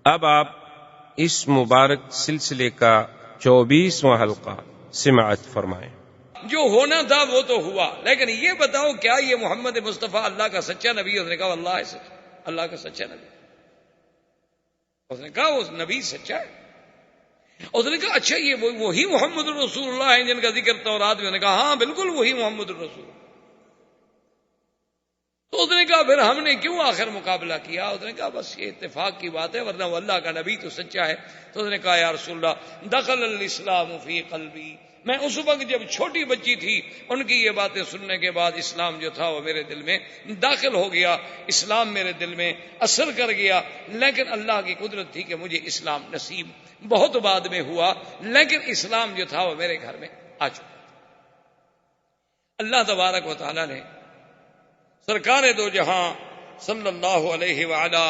اب آپ اس مبارک سلسلے کا 24واں حلقہ سماعت فرمائیں۔ جو ہونا تھا وہ تو ہوا، لیکن یہ بتاؤ کیا یہ محمد مصطفیٰ اللہ کا سچا نبی؟ اس نے کہا اللہ ہے سچا، اللہ کا سچا نبی۔ اس نے کہا وہ نبی سچا ہے۔ اس نے کہا اچھا یہ وہی محمد الرسول اللہ ہے جن کا ذکر تورات میں؟ نے کہا ہاں بالکل وہی محمد الرسول۔ تو اس نے کہا پھر ہم نے کیوں آخر مقابلہ کیا؟ اس نے کہا بس یہ اتفاق کی بات ہے، ورنہ وہ اللہ کا نبی تو سچا ہے۔ تو اس نے کہا یا رسول اللہ دخل الاسلام فی قلبی، میں اس وقت جب چھوٹی بچی تھی ان کی یہ باتیں سننے کے بعد اسلام جو تھا وہ میرے دل میں داخل ہو گیا، اسلام میرے دل میں اثر کر گیا، لیکن اللہ کی قدرت تھی کہ مجھے اسلام نصیب بہت بعد میں ہوا، لیکن اسلام جو تھا وہ میرے گھر میں آ چکا۔ اللہ تبارک و تعالی نے سرکار دو جہاں صلی اللہ علیہ وعلا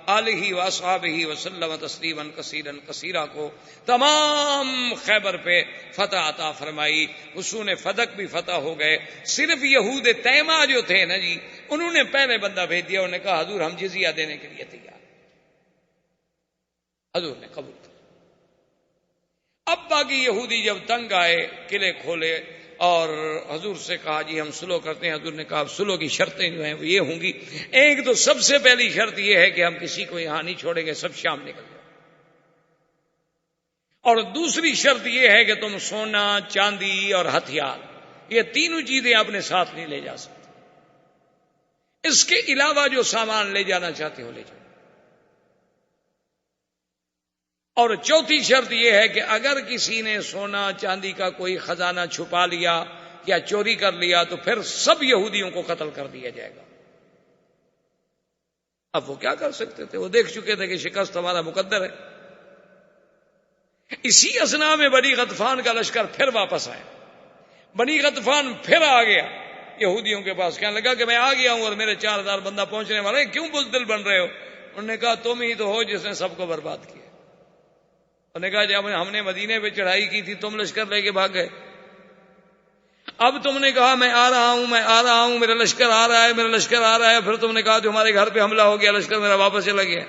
آلہ واصحابہ وسلم تسلیما کثیرا کثیرا کو تمام خیبر پہ فتح عطا فرمائی، حصون فدق بھی فتح ہو گئے۔ صرف یہود تیمہ جو تھے نا جی، انہوں نے پہلے بندہ بھیج دیا، انہوں نے کہا حضور ہم جزیہ دینے کے لیے تیار۔ حضور نے قبول کیا۔ اب باقی یہودی جب تنگ آئے، قلعے کھولے اور حضور سے کہا جی ہم سلو کرتے ہیں۔ حضور نے کہا سلو کی شرطیں جو ہیں وہ یہ ہوں گی، ایک تو سب سے پہلی شرط یہ ہے کہ ہم کسی کو یہاں نہیں چھوڑیں گے، سب شام نکل جائیں، اور دوسری شرط یہ ہے کہ تم سونا چاندی اور ہتھیار یہ تینوں چیزیں اپنے ساتھ نہیں لے جا سکتے، اس کے علاوہ جو سامان لے جانا چاہتے ہو لے جاؤ۔ اور چوتھی شرط یہ ہے کہ اگر کسی نے سونا چاندی کا کوئی خزانہ چھپا لیا یا چوری کر لیا تو پھر سب یہودیوں کو قتل کر دیا جائے گا۔ اب وہ کیا کر سکتے تھے؟ وہ دیکھ چکے تھے کہ شکست ہمارا مقدر ہے۔ اسی اثنا میں بنی غطفان کا لشکر پھر واپس آیا۔ بنی غطفان پھر آ گیا یہودیوں کے پاس، کہنے لگا کہ میں آ گیا ہوں اور میرے 4000 بندہ پہنچنے والے، کیوں بزدل بن رہے ہو؟ انہوں نے کہا تم ہی تو ہو جس نے سب کو برباد کیا۔ انہوں نے کہا جب ہم نے مدینے پہ چڑھائی کی تھی تم لشکر لے کے بھاگ گئے، اب تم نے کہا میں آ رہا ہوں، میں آ رہا ہوں، میرا لشکر آ رہا ہے، میرا لشکر آ رہا ہے، پھر تم نے کہا تمہارے گھر پہ حملہ ہو گیا، لشکر میرا واپس چلا گیا۔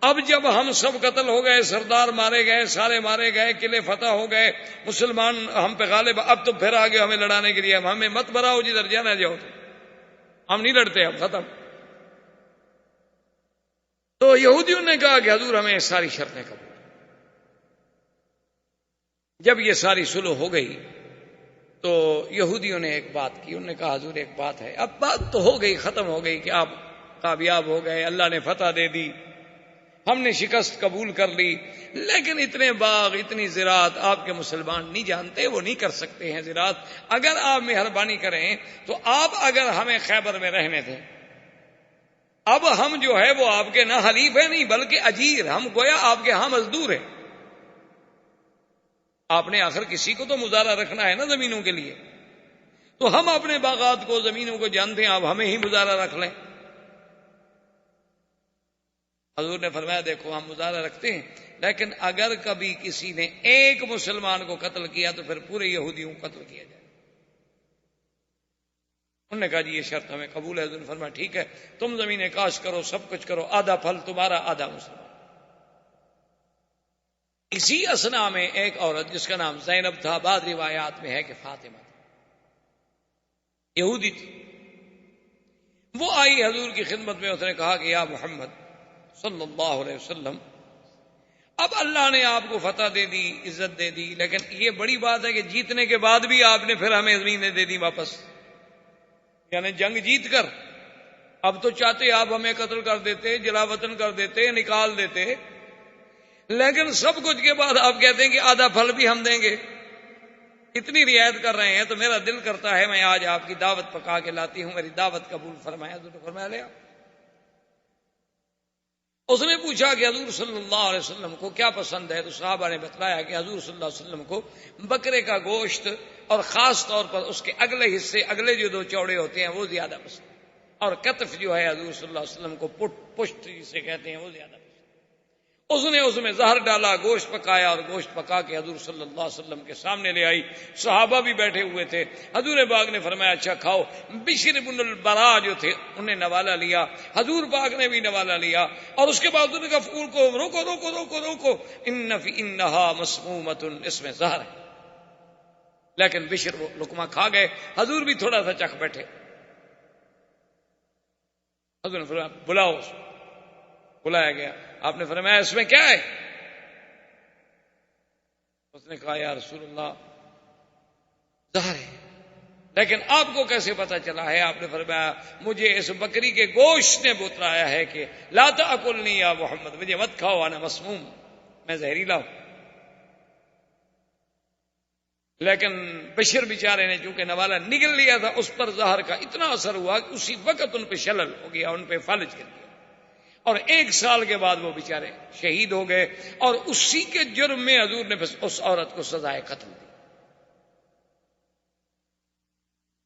اب جب ہم سب قتل ہو گئے، سردار مارے گئے، سارے مارے گئے، قلعے فتح ہو گئے، مسلمان ہم پہ غالب، اب تو پھر آگے ہمیں لڑانے کے لیے ہمیں مت بھراؤ، جدھر جانا جاؤ، ہم نہیں لڑتے، اب ختم۔ تو یہودیوں نے کہا کہ حضور ہمیں ساری شرطیں قبول۔ جب یہ ساری صلح ہو گئی تو یہودیوں نے ایک بات کی، انہوں نے کہا حضور ایک بات ہے، اب بات تو ہو گئی، ختم ہو گئی کہ آپ کامیاب ہو گئے، اللہ نے فتح دے دی، ہم نے شکست قبول کر لی، لیکن اتنے باغ اتنی زراعت آپ کے مسلمان نہیں جانتے، وہ نہیں کر سکتے ہیں زراعت، اگر آپ مہربانی کریں تو آپ اگر ہمیں خیبر میں رہنے دیں، اب ہم جو ہے وہ آپ کے نہ حلیف ہیں نہیں بلکہ اجیر، ہم گویا آپ کے ہاں مزدور ہیں۔ آپ نے آخر کسی کو تو مزارہ رکھنا ہے نا زمینوں کے لیے، تو ہم اپنے باغات کو زمینوں کو جانتے ہیں، آپ ہمیں ہی مزارہ رکھ لیں۔ حضور نے فرمایا دیکھو ہم مزارہ رکھتے ہیں، لیکن اگر کبھی کسی نے ایک مسلمان کو قتل کیا تو پھر پورے یہودیوں کو قتل کیا جائے۔ انہوں نے کہا جی یہ شرط ہمیں قبول ہے۔ حضور نے فرمایا ٹھیک ہے، تم زمینیں کاشت کرو، سب کچھ کرو، آدھا پھل تمہارا آدھا مسلمان۔ اسی اثنا میں ایک عورت جس کا نام زینب تھا، بعض روایات میں ہے کہ فاطمہ تھا، یہودی تھی، وہ آئی حضور کی خدمت میں، اس نے کہا کہ یا محمد صلی اللہ علیہ وسلم اب اللہ نے آپ کو فتح دے دی، عزت دے دی، لیکن یہ بڑی بات ہے کہ جیتنے کے بعد بھی آپ نے پھر ہمیں زمینیں دے دی واپس، یعنی جنگ جیت کر اب تو چاہتے آپ ہمیں قتل کر دیتے، جلا وطن کر دیتے، نکال دیتے، لیکن سب کچھ کے بعد آپ کہتے ہیں کہ آدھا پھل بھی ہم دیں گے، اتنی رعایت کر رہے ہیں تو میرا دل کرتا ہے میں آج آپ کی دعوت پکا کے لاتی ہوں، میری دعوت قبول فرمایا۔ حضور نے فرمایا لے آؤ۔ اس نے پوچھا کہ حضور صلی اللہ علیہ وسلم کو کیا پسند ہے، تو صحابہ نے بتلایا کہ حضور صلی اللہ علیہ وسلم کو بکرے کا گوشت اور خاص طور پر اس کے اگلے حصے، اگلے جو دو چوڑے ہوتے ہیں وہ زیادہ پسند، اور کتف جو ہے حضور صلی اللہ علیہ وسلم کو پشت جسے کہتے ہیں وہ زیادہ پسند۔ اس نے اس میں زہر ڈالا، گوشت پکایا اور گوشت پکا کے حضور صلی اللہ علیہ وسلم کے سامنے لے آئی. صحابہ بھی بیٹھے ہوئے تھے. حضور پاک نے فرمایا اچھا کھاؤ. بشر بن البراء جو تھے انہیں نوالا لیا، حضور پاک نے بھی نوالا لیا، اور اس کے بعد انہوں نے کہا فول کو روکو روکو روکو روکو، انہا مسمومۃ، اس میں زہر ہے. لیکن بشر وہ لقمہ کھا گئے، حضور بھی تھوڑا سا چکھ بیٹھے. حضور نے فرمایا بلاؤ. بلایا گیا. آپ نے فرمایا اس میں کیا ہے؟ اس نے کہا یا رسول اللہ زہر ہے. لیکن آپ کو کیسے پتا چلا ہے؟ آپ نے فرمایا مجھے اس بکری کے گوشت نے بتلایا ہے کہ لا تاکلنی یا محمد، مجھے مت کھاؤ، انا مسموم، میں زہریلا ہوں. لیکن بشر بیچارے نے چونکہ نوالا نگل لیا تھا، اس پر زہر کا اتنا اثر ہوا کہ اسی وقت ان پہ شلل ہو گیا، ان پہ فالج گر گیا، اور 1 سال کے بعد وہ بیچارے شہید ہو گئے. اور اسی کے جرم میں حضور نے اس عورت کو سزائے قتل دی.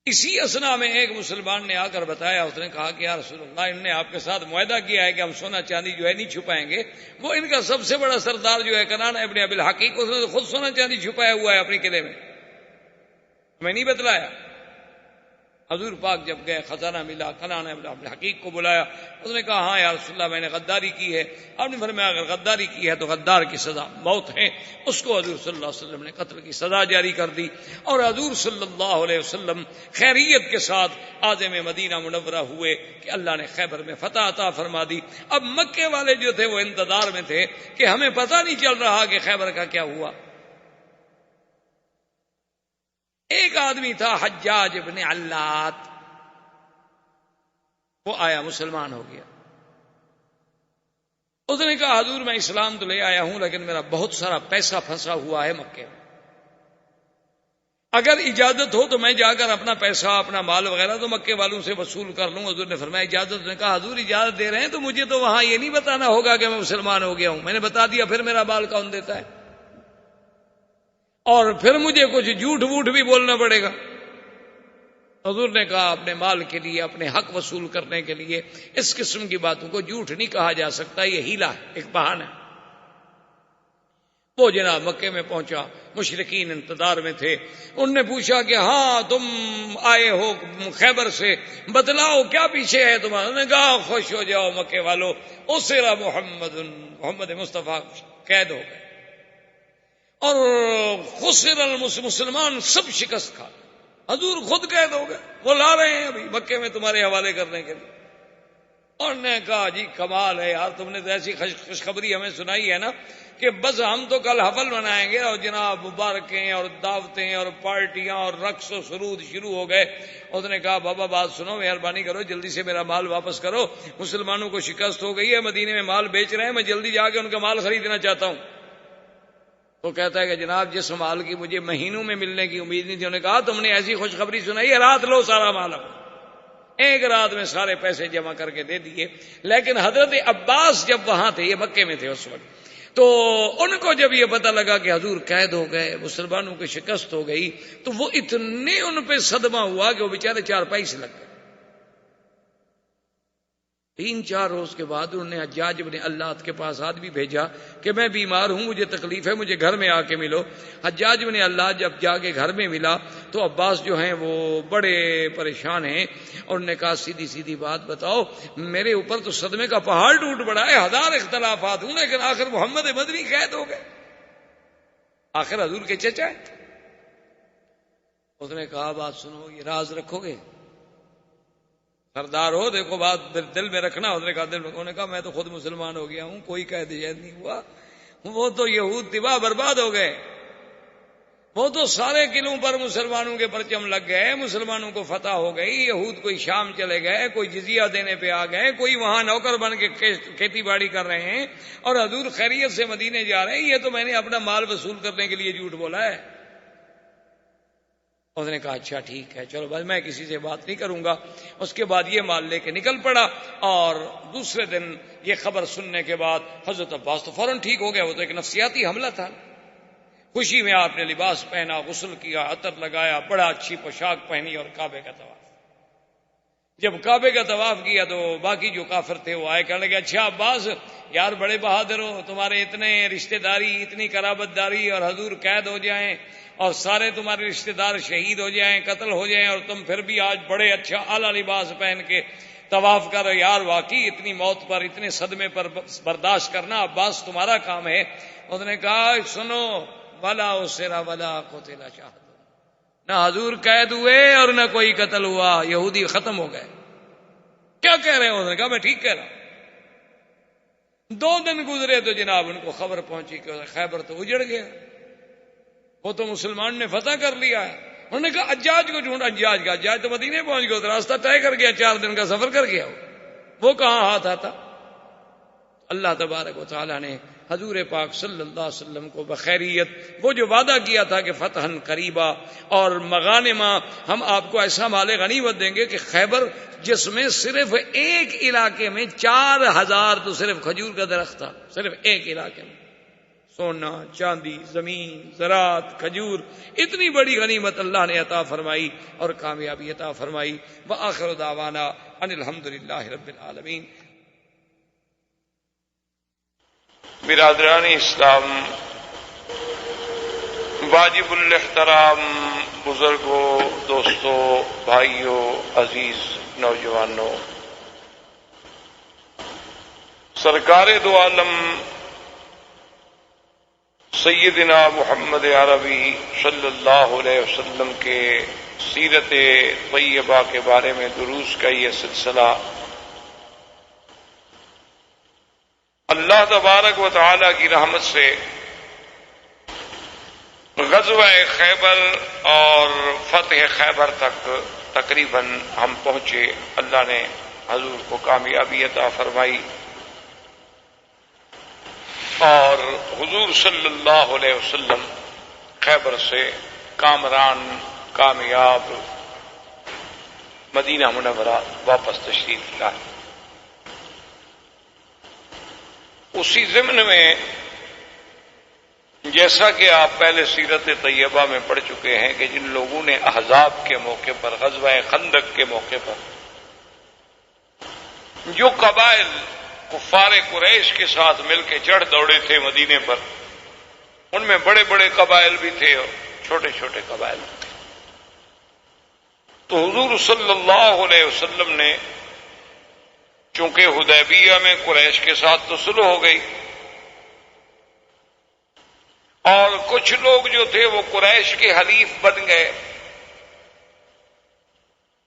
اسی اسنا میں ایک مسلمان نے آ کر بتایا، اس نے کہا کہ یا رسول اللہ انہوں نے آپ کے ساتھ معاہدہ کیا ہے کہ ہم سونا چاندی جو ہے نہیں چھپائیں گے. وہ ان کا سب سے بڑا سردار جو ہے کنانہ ابن ابی الحقیق، اس نے خود سونا چاندی چھپایا ہوا ہے اپنے قلعے میں، ہمیں نہیں بتلایا. حضور پاک جب گئے خزانہ ملا، کنانہ ابن ابی الحقیق کو بلایا. اس نے کہا ہاں یا رسول اللہ میں نے غداری کی ہے. آپ نے فرمایا اگر غداری کی ہے تو غدار کی سزا موت ہے. اس کو حضور صلی اللہ علیہ وسلم نے قتل کی سزا جاری کر دی. اور حضور صلی اللہ علیہ وسلم خیریت کے ساتھ عازم مدینہ منورہ ہوئے کہ اللہ نے خیبر میں فتح عطا فرما دی. اب مکے والے جو تھے وہ انتظار میں تھے کہ ہمیں پتہ نہیں چل رہا کہ خیبر کا کیا ہوا. ایک آدمی تھا حجاج ابن علات، وہ آیا مسلمان ہو گیا. اس نے کہا حضور میں اسلام تو لے آیا ہوں لیکن میرا بہت سارا پیسہ پھنسا ہوا ہے مکے میں، اگر اجازت ہو تو میں جا کر اپنا پیسہ اپنا مال وغیرہ تو مکے والوں سے وصول کر لوں. حضور نے فرمایا اجازت؟ نے کہا حضور اجازت دے رہے ہیں تو مجھے تو وہاں یہ نہیں بتانا ہوگا کہ میں مسلمان ہو گیا ہوں. میں نے بتا دیا پھر میرا مال کون دیتا ہے؟ اور پھر مجھے کچھ جھوٹ ووٹ بھی بولنا پڑے گا. حضور نے کہا اپنے مال کے لیے، اپنے حق وصول کرنے کے لیے اس قسم کی باتوں کو جھوٹ نہیں کہا جا سکتا، یہ ہیلا ہے، ایک بہانہ ہے. وہ جناب مکے میں پہنچا، مشرکین انتظار میں تھے. ان نے پوچھا کہ ہاں تم آئے ہو خیبر سے، بتلاؤ کیا پیچھے ہے تمہارا؟ انہوں نے کہا خوش ہو جاؤ مکے والو، اسرا محمد مصطفیٰ قید ہو گئے، اور خسر مسلمان سب شکست کھا. حضور خود قید ہو گئے، وہ لا رہے ہیں ابھی مکے میں تمہارے حوالے کرنے کے لیے. اور نے کہا جی کمال ہے یار، تم نے تو ایسی خوشخبری ہمیں سنائی ہے نا کہ بس ہم تو کل حفل منائیں گے، اور جناب مبارکیں اور دعوتیں اور پارٹیاں اور رقص و سرود شروع ہو گئے. اس نے کہا بابا بات سنو، مہربانی کرو جلدی سے میرا مال واپس کرو، مسلمانوں کو شکست ہو گئی ہے، مدینے میں مال بیچ رہے ہیں، میں جلدی جا کے ان کا مال خریدنا چاہتا ہوں. وہ کہتا ہے کہ جناب جس مال کی مجھے مہینوں میں ملنے کی امید نہیں تھی. انہوں نے کہا تم نے ایسی خوشخبری سنائی ہے، رات لو سارا مال. ایک رات میں سارے پیسے جمع کر کے دے دیے. لیکن حضرت عباس جب وہاں تھے، یہ مکے میں تھے اس وقت، تو ان کو جب یہ پتہ لگا کہ حضور قید ہو گئے، مسلمانوں کی شکست ہو گئی، تو وہ اتنے ان پہ صدمہ ہوا کہ وہ بیچارے چارپائی سے لگ گئے. 3-4 روز کے بعد انہوں نے حجاج بن علات کے پاس آدمی بھیجا کہ میں بیمار ہوں، مجھے تکلیف ہے، مجھے گھر میں آ کے ملو. حجاج بن علات جب جا کے گھر میں ملا تو عباس جو ہیں وہ بڑے پریشان ہیں، اور انہوں نے کہا سیدھی سیدھی بات بتاؤ، میرے اوپر تو صدمے کا پہاڑ ٹوٹ پڑا ہے، 1000 اختلافات ہوں، لیکن آخر محمد مدنی قید ہو گئے، آخر حضور کے چچا ہے. اس نے کہا بات سنو، یہ راز رکھو گے؟ سردار ہو، دیکھو بات دل میں رکھنا. انہوں نے کہا دل میں. انہوں نے کہا میں تو خود مسلمان ہو گیا ہوں، کوئی قید جید نہیں ہوا. وہ تو یہود تباہ برباد ہو گئے، وہ تو سارے قلعوں پر مسلمانوں کے پرچم لگ گئے، مسلمانوں کو فتح ہو گئی. یہود کوئی شام چلے گئے، کوئی جزیہ دینے پہ آ گئے، کوئی وہاں نوکر بن کے کھیتی باڑی کر رہے ہیں، اور حضور خیریت سے مدینے جا رہے ہیں. یہ تو میں نے اپنا مال وصول کرنے کے لیے جھوٹ بولا ہے. اس نے کہا اچھا ٹھیک ہے، چلو بس میں کسی سے بات نہیں کروں گا. اس کے بعد یہ مال لے کے نکل پڑا، اور دوسرے دن یہ خبر سننے کے بعد حضرت عباس تو فوراً ٹھیک ہو گیا. وہ تو ایک نفسیاتی حملہ تھا. خوشی میں آپ نے لباس پہنا، غسل کیا، عطر لگایا، بڑا اچھی پوشاک پہنی اور کعبے کا طواف. جب کعبے کا طواف کیا تو باقی جو کافر تھے وہ آئے، کہنے لگے اچھا عباس یار بڑے بہادر ہو، تمہارے اتنے رشتہ داری، اتنی قرابت داری، اور حضور قید ہو جائیں اور سارے تمہارے رشتہ دار شہید ہو جائیں، قتل ہو جائیں، اور تم پھر بھی آج بڑے اچھا اعلیٰ لباس پہن کے طواف کر رہے، یار واقعی اتنی موت پر، اتنے صدمے پر برداشت کرنا عباس تمہارا کام ہے۔ اس نے کہا سنو، ولا اسرا ولا قتل شہید، نہ حضور قید ہوئے اور نہ کوئی قتل ہوا، یہودی ختم ہو گئے۔ کیا کہہ رہے ہیں؟ انہوں نے کہا میں ٹھیک کہہ رہا ہوں۔ 2 دن گزرے تو جناب ان کو خبر پہنچی کہ خیبر تو اجڑ گیا، وہ تو مسلمان نے فتح کر لیا ہے۔ انہوں نے کہا حجاج کو ڈھونڈ، حجاج کا، حجاج تو مدینے پہنچ گیا، تو راستہ طے کر گیا، 4 دن کا سفر کر گیا، وہ کہاں ہاتھ آتا۔ اللہ تبارک و تعالیٰ نے حضور پاک صلی اللہ علیہ وسلم کو بخیریت وہ جو وعدہ کیا تھا کہ فتحً قریبا اور مغانما، ہم آپ کو ایسا مال غنیمت دیں گے کہ خیبر جس میں صرف ایک علاقے میں 4000 تو صرف کھجور کا درخت تھا، صرف ایک علاقے میں، سونا چاندی زمین زراعت کھجور، اتنی بڑی غنیمت اللہ نے عطا فرمائی اور کامیابی عطا فرمائی۔ وآخر دعوانا ان الحمدللہ رب العالمین۔ برادران اسلام، واجب الاحترام بزرگوں، دوستوں، بھائیوں، عزیز نوجوانوں، سرکار دو عالم سیدنا محمد عربی صلی اللہ علیہ وسلم کے سیرت طیبہ کے بارے میں دروس کا یہ سلسلہ اللہ تبارک و تعالی کی رحمت سے غزوہ خیبر اور فتح خیبر تک تقریباً ہم پہنچے۔ اللہ نے حضور کو کامیابی عطا فرمائی اور حضور صلی اللہ علیہ وسلم خیبر سے کامران کامیاب مدینہ منورہ واپس تشریف لائے۔ اسی ضمن میں جیسا کہ آپ پہلے سیرت طیبہ میں پڑھ چکے ہیں کہ جن لوگوں نے احزاب کے موقع پر، غزوہ خندق کے موقع پر جو قبائل کفار قریش کے ساتھ مل کے چڑھ دوڑے تھے مدینے پر، ان میں بڑے بڑے قبائل بھی تھے اور چھوٹے چھوٹے قبائل بھی تھے۔ تو حضور صلی اللہ علیہ وسلم نے چونکہ حدیبیہ میں قریش کے ساتھ تو صلح ہو گئی اور کچھ لوگ جو تھے وہ قریش کے حلیف بن گئے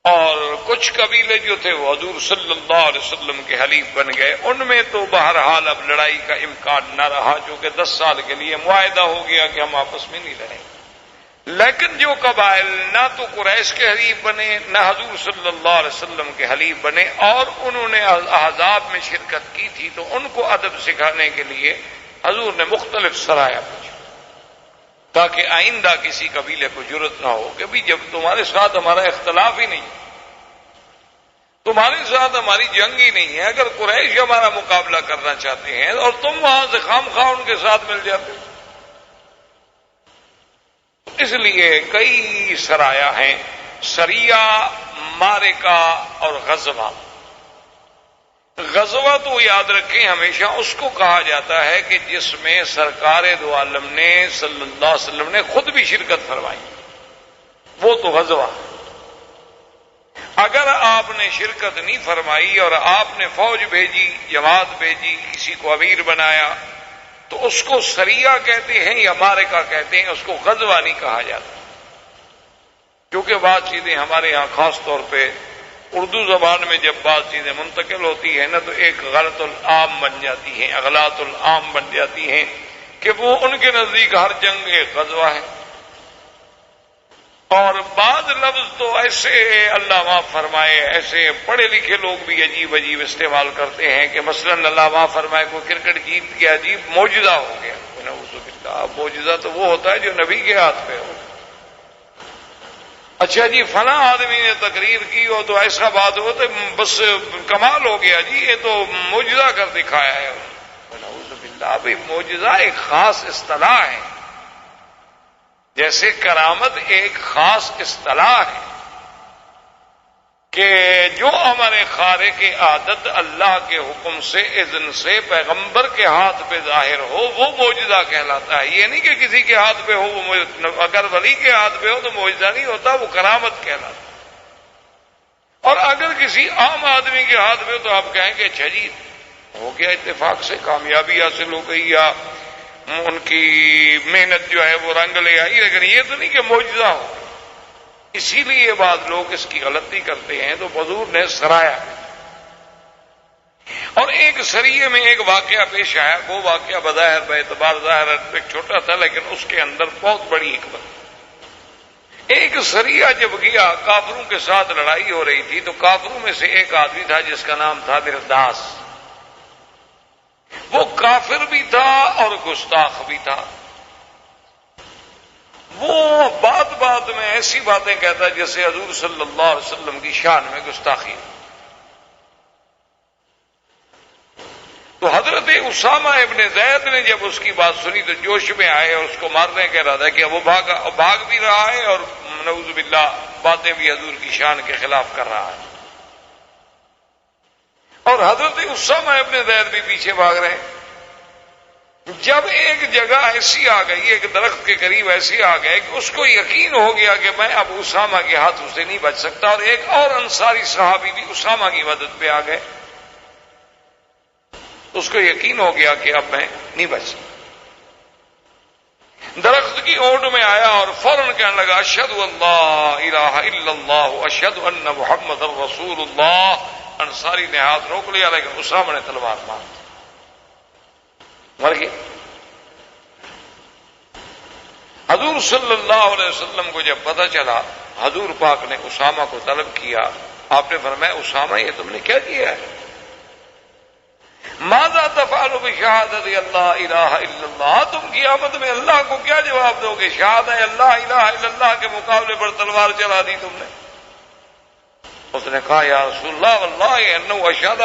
اور کچھ قبیلے جو تھے وہ حضور صلی اللہ علیہ وسلم کے حلیف بن گئے۔ ان میں تو بہرحال اب لڑائی کا امکان نہ رہا، چونکہ 10 سال کے لیے معاہدہ ہو گیا کہ ہم آپس میں نہیں لڑیں۔ لیکن جو قبائل نہ تو قریش کے حلیف بنے نہ حضور صلی اللہ علیہ وسلم کے حلیف بنے اور انہوں نے احزاب میں شرکت کی تھی، تو ان کو ادب سکھانے کے لیے حضور نے مختلف سرایا پوچھا تاکہ آئندہ کسی قبیلے کو جرأت نہ ہو کہ بھی جب تمہارے ساتھ ہمارا اختلاف ہی نہیں، تمہارے ساتھ ہماری جنگ ہی نہیں ہے، اگر قریش ہمارا مقابلہ کرنا چاہتے ہیں اور تم وہاں سے خام خواہ ان کے ساتھ مل جاتے ہو۔ اس لیے کئی سرایا ہیں، سریہ، معرکہ اور غزوہ۔ غزوہ تو یاد رکھیں ہمیشہ اس کو کہا جاتا ہے کہ جس میں سرکار دو عالم نے صلی اللہ علیہ وسلم نے خود بھی شرکت فرمائی، وہ تو غزوہ۔ اگر آپ نے شرکت نہیں فرمائی اور آپ نے فوج بھیجی، جماعت بھیجی، کسی کو امیر بنایا، تو اس کو سریہ کہتے ہیں یا معرکہ کہتے ہیں، اس کو غزوہ نہیں کہا جاتا۔ کیونکہ بعض چیزیں ہمارے ہاں خاص طور پہ اردو زبان میں جب بعض چیزیں منتقل ہوتی ہیں نا تو ایک غلط العام بن جاتی ہیں، اغلاط العام بن جاتی ہیں کہ وہ ان کے نزدیک ہر جنگ ایک غزوہ ہے۔ اور بعض لفظ تو ایسے اللہ معاف فرمائے، ایسے پڑھے لکھے لوگ بھی عجیب عجیب استعمال کرتے ہیں کہ مثلا اللہ معاف فرمائے کوئی کرکٹ جیت گیا، عجیب معجزہ ہو گیا۔ نعوذ باللہ، معجزہ تو وہ ہوتا ہے جو نبی کے ہاتھ پہ ہو۔ اچھا جی فلاں آدمی نے تقریر کی ہو تو ایسا بات ہو تو بس کمال ہو گیا جی، یہ تو معجزہ کر دکھایا ہے۔ نعوذ باللہ، بھائی معجزہ ایک خاص اصطلاح ہے، جیسے کرامت ایک خاص اصطلاح ہے کہ جو ہمارے خارق کی عادت اللہ کے حکم سے اذن سے پیغمبر کے ہاتھ پہ ظاہر ہو وہ معجزہ کہلاتا ہے. یہ نہیں کہ کسی کے ہاتھ پہ ہو وہ اگر ولی کے ہاتھ پہ ہو تو معجزہ نہیں ہوتا, وہ کرامت کہلاتا ہے. اور اگر کسی عام آدمی کے ہاتھ پہ ہو تو آپ کہیں کہ اچھا جی ہو گیا, اتفاق سے کامیابی حاصل ہو گئی یا ان کی محنت جو ہے وہ رنگ لے آئی, لیکن یہ تو نہیں کہ معجزہ ہو. اسی لیے بعض لوگ اس کی غلطی کرتے ہیں. تو حضور نے سرایا اور ایک سریے میں ایک واقعہ پیش آیا. وہ واقعہ بظاہر باعتبار ظاہر ایک چھوٹا تھا لیکن اس کے اندر بہت بڑی حکمت. ایک سریہ جب گیا کافروں کے ساتھ لڑائی ہو رہی تھی تو کافروں میں سے ایک آدمی تھا جس کا نام تھا مرداس. وہ کافر بھی تھا اور گستاخ بھی تھا. وہ بات بات میں ایسی باتیں کہتا جیسے حضور صلی اللہ علیہ وسلم کی شان میں گستاخی. تو حضرت اسامہ ابن زید نے جب اس کی بات سنی تو جوش میں آئے اور اس کو مارنے کا ارادہ کیا. وہ بھاگ بھی رہا ہے اور نعوذ باللہ باتیں بھی حضور کی شان کے خلاف کر رہا ہے. اور حضرت اسامہ ابن زید بھی پیچھے بھاگ رہے ہیں. جب ایک جگہ ایسی آ گئی, ایک درخت کے قریب ایسی آ گئے کہ اس کو یقین ہو گیا کہ میں اب اسامہ کے ہاتھوں سے نہیں بچ سکتا, اور ایک اور انصاری صحابی بھی اسامہ کی مدد پہ آ گئے. اس کو یقین ہو گیا کہ اب میں نہیں بچ سکتا. درخت کی اوٹ میں آیا اور فوراً کہنے لگا اشہد ان لا الہ الا اللہ اشہد ان محمد رسول اللہ. انصاری نے ہاتھ روک لیا لیکن اسامہ نے تلوار مر گیا. حضور صلی اللہ علیہ وسلم کو جب پتہ چلا حضور پاک نے اسامہ کو طلب کیا. آپ نے فرمایا اسامہ یہ تم نے کیا کیا ہے؟ ماذا تفعل بشہادت اللہ الہ الا اللہ. تم قیامت میں اللہ کو کیا جواب دو گے؟ شہادت اللہ الہ الا اللہ کے مقابلے پر تلوار چلا دی تم نے. اس نے کہا یا رسول اللہ واللہ انہ اشہد